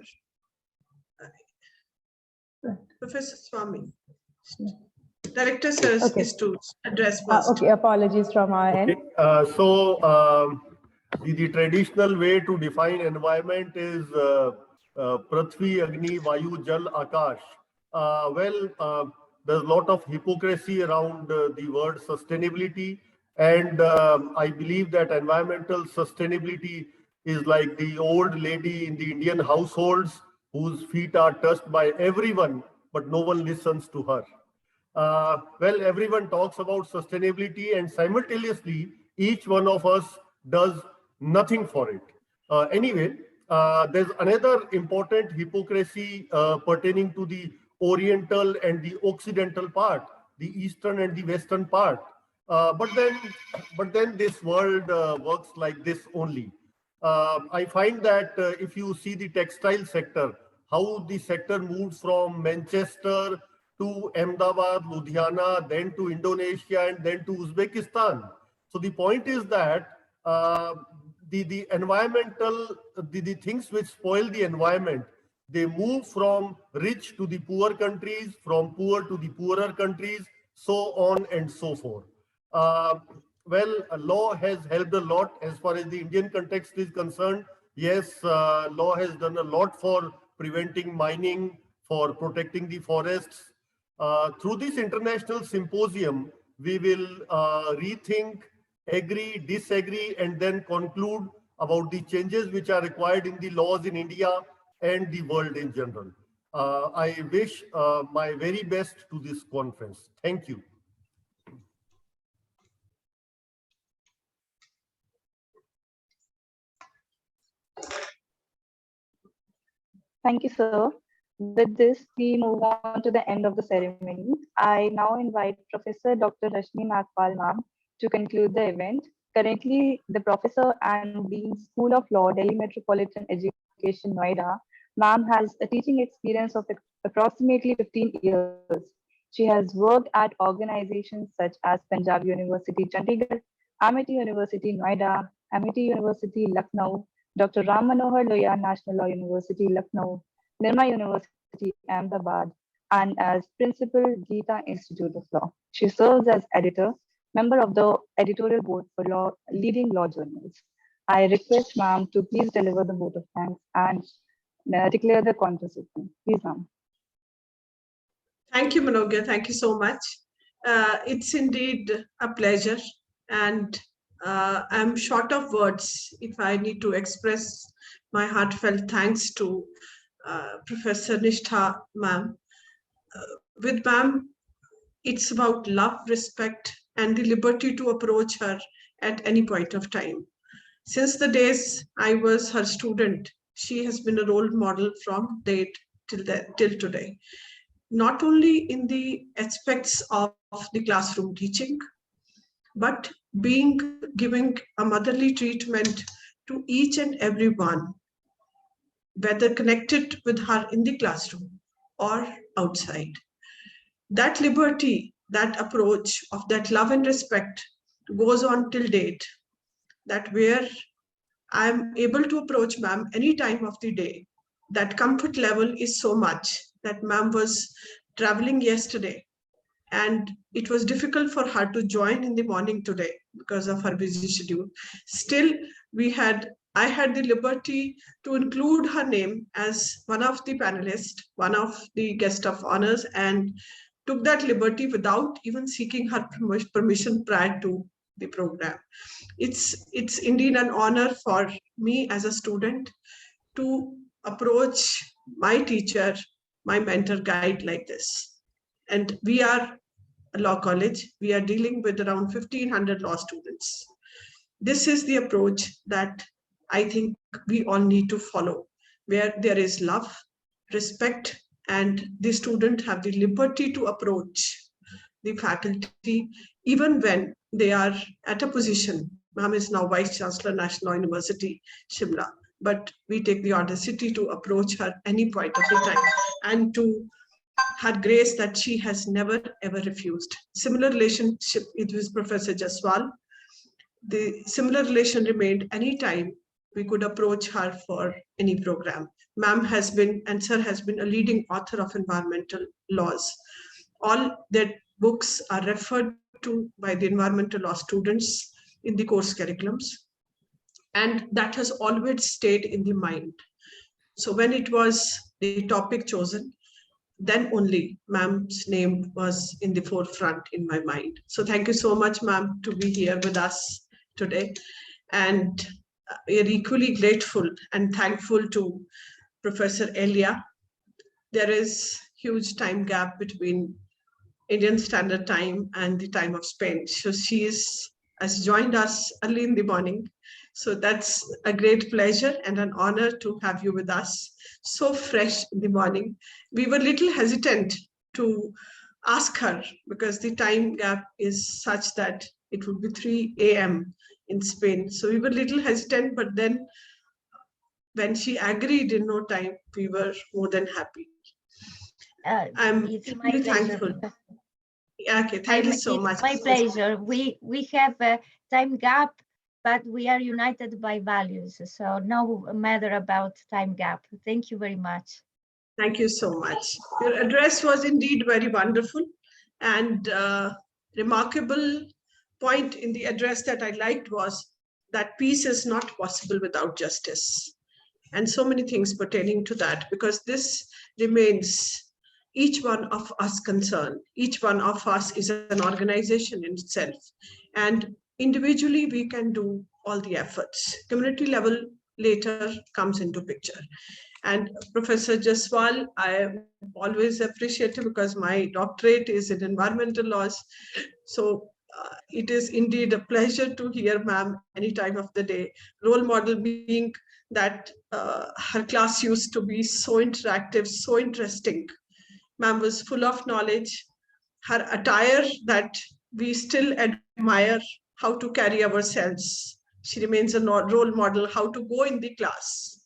Professor Swami. Director sir is to address first. Okay, apologies from our end. The traditional way to define environment is Prithvi, Agni, Vayu, Jal, Akash. There's a lot of hypocrisy around the word sustainability, and I believe that environmental sustainability is like the old lady in the Indian households whose feet are touched by everyone, but no one listens to her. Everyone talks about sustainability, and simultaneously, each one of us does nothing for it. Anyway, there's another important hypocrisy pertaining to the Oriental and the Occidental part, the Eastern and the Western part. But then this world works like this only. I find that if you see the textile sector, how the sector moved from Manchester to Ahmedabad, Ludhiana, then to Indonesia, and then to Uzbekistan. So the point is that the environmental, the things which spoil the environment, they move from rich to the poor countries, from poor to the poorer countries, so on and so forth. Law has helped a lot as far as the Indian context is concerned. Yes, law has done a lot for preventing mining, for protecting the forests. Through this international symposium, we will rethink, agree, disagree, and then conclude about the changes which are required in the laws in India and the world in general. I wish my very best to this conference. Thank you. Thank you, sir. With this, we move on to the end of the ceremony. I now invite Professor Dr. Rashmi Nagpal ma'am to conclude the event. Currently, the Professor and Dean School of Law, Delhi Metropolitan Education, Noida, ma'am has a teaching experience of approximately 15 years. She has worked at organizations such as Punjab University, Chandigarh, Amity University, Noida, Amity University, Lucknow, Dr. Ram Manohar Loya, National Law University, Lucknow, Nirma University, Ahmedabad, and as Principal, Geeta Institute of Law. She serves as editor, member of the editorial board for leading law journals. I request ma'am to please deliver the vote of thanks and declare the conference open. Please, ma'am. Thank you, Manogya. Thank you so much. It's indeed a pleasure, and I'm short of words if I need to express my heartfelt thanks to Professor Nishtha ma'am. With ma'am, it's about love, respect, and the liberty to approach her at any point of time. Since the days I was her student, she has been a role model from date till today. Not only in the aspects of the classroom teaching, but giving a motherly treatment to each and every one, whether connected with her in the classroom or outside. That liberty, that approach of that love and respect goes on till date, that where I'm able to approach ma'am any time of the day, that comfort level is so much that ma'am was traveling yesterday and it was difficult for her to join in the morning today because of her busy schedule. Still, I had the liberty to include her name as one of the panelists, one of the guest of honors, and took that liberty without even seeking her permission prior to the program. It's indeed an honor for me as a student to approach my teacher, my mentor guide like this. And we are a law college. We are dealing with around 1,500 law students. This is the approach that I think we all need to follow, where there is love, respect, and the student have the liberty to approach the faculty, even when they are at a position. Ma'am is now Vice Chancellor, National University, Shimla. But we take the audacity to approach her any point of the time, and to her grace that she has never ever refused. Similar relationship with Professor Jaswal. The similar relation remained any time we could approach her for any program. Ma'am has been, and sir has been, a leading author of environmental laws. All their books are referred to by the environmental law students in the course curriculums. And that has always stayed in the mind. So when it was the topic chosen, then only ma'am's name was in the forefront in my mind. So thank you so much, ma'am, to be here with us today. And we are equally grateful and thankful to Professor Elia. There is huge time gap between Indian Standard Time and the time of Spain. So she has joined us early in the morning. So that's a great pleasure and an honor to have you with us, so fresh in the morning. We were a little hesitant to ask her because the time gap is such that it would be 3 a.m. in Spain. So we were a little hesitant, but then when she agreed in no time, we were more than happy. I'm really thankful. Okay, thank you so much. It's my pleasure. We have a time gap, but we are united by values. So no matter about time gap. Thank you very much. Thank you so much. Your address was indeed very wonderful, and remarkable point in the address that I liked was that peace is not possible without justice. and so many things pertaining to that, because this remains each one of us concerned. Each one of us is an organization in itself, and individually we can do all the efforts. Community level later comes into picture. And Professor Jaswal, I always appreciate it because my doctorate is in environmental laws. So it is indeed a pleasure to hear ma'am any time of the day. Role model being that her class used to be so interactive, so interesting. Ma'am was full of knowledge. Her attire that we still admire, how to carry ourselves. She remains a role model, how to go in the class.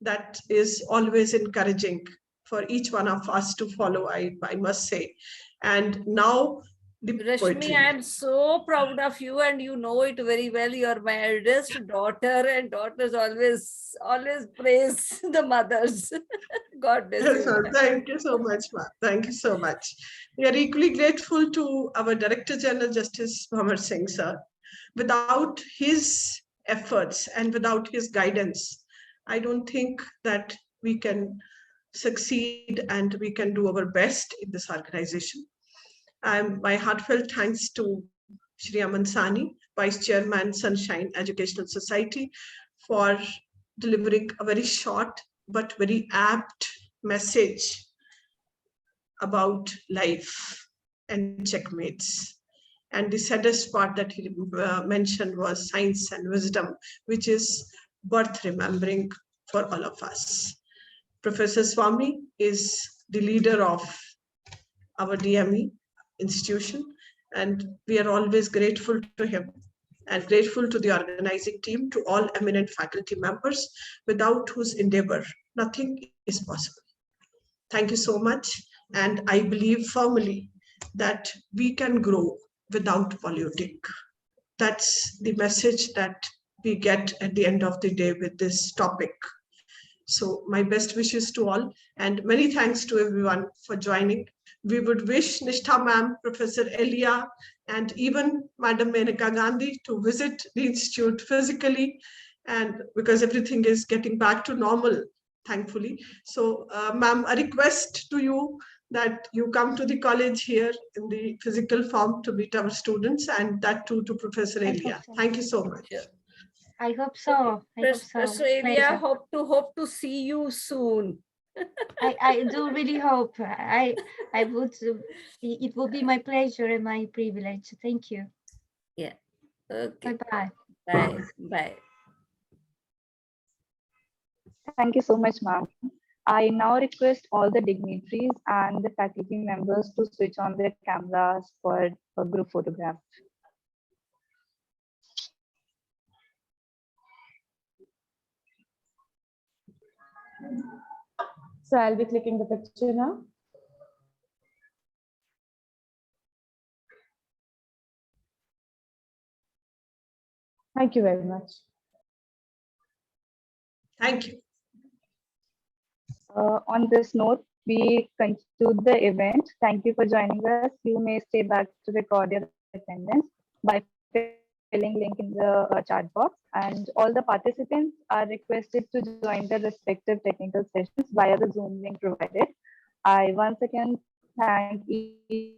That is always encouraging for each one of us to follow, I must say. And now the Rashmi, poetry. I am so proud of you, and you know it very well. You are my eldest daughter, and daughters always praise the mothers. God bless Yes, you. ma'am. Thank you so much, ma'am. Thank you so much. We are equally grateful to our Director General Justice Bhamar Singh, sir. Without his efforts and without his guidance, I don't think that we can succeed and we can do our best in this organization. My heartfelt thanks to Shri Aman Sani, Vice Chairman, Sunshine Educational Society, for delivering a very short but very apt message about life and checkmates. And the saddest part that he mentioned was science and wisdom, which is worth remembering for all of us. Professor Swami is the leader of our DME institution, and we are always grateful to him and grateful to the organizing team, to all eminent faculty members, without whose endeavor nothing is possible. Thank you so much. And I believe firmly that we can grow without polluting. That's the message that we get at the end of the day with this topic. So my best wishes to all, and many thanks to everyone for joining. We would wish Nishtha ma'am, Professor Elia, and even Madam Menaka Gandhi to visit the institute physically, and because everything is getting back to normal, thankfully. So ma'am, a request to you that you come to the college here in the physical form to meet our students, and that too to Professor Elia. Thank you so much. I hope so. I hope so. Professor Elia, Pleasure. hope to see you soon. I do really hope. I would. It will be my pleasure and my privilege. Thank you. Yeah. Okay. Bye-bye. Bye. Bye. Thank you so much, ma'am. I now request all the dignitaries and the faculty members to switch on their cameras for a group photograph. So I'll be clicking the picture now. Thank you very much. Thank you. On this note, we conclude the event. Thank you for joining us. You may stay back to record your attendance by filling link in the chat box, and all the participants are requested to join the respective technical sessions via the Zoom link provided. I once again thank each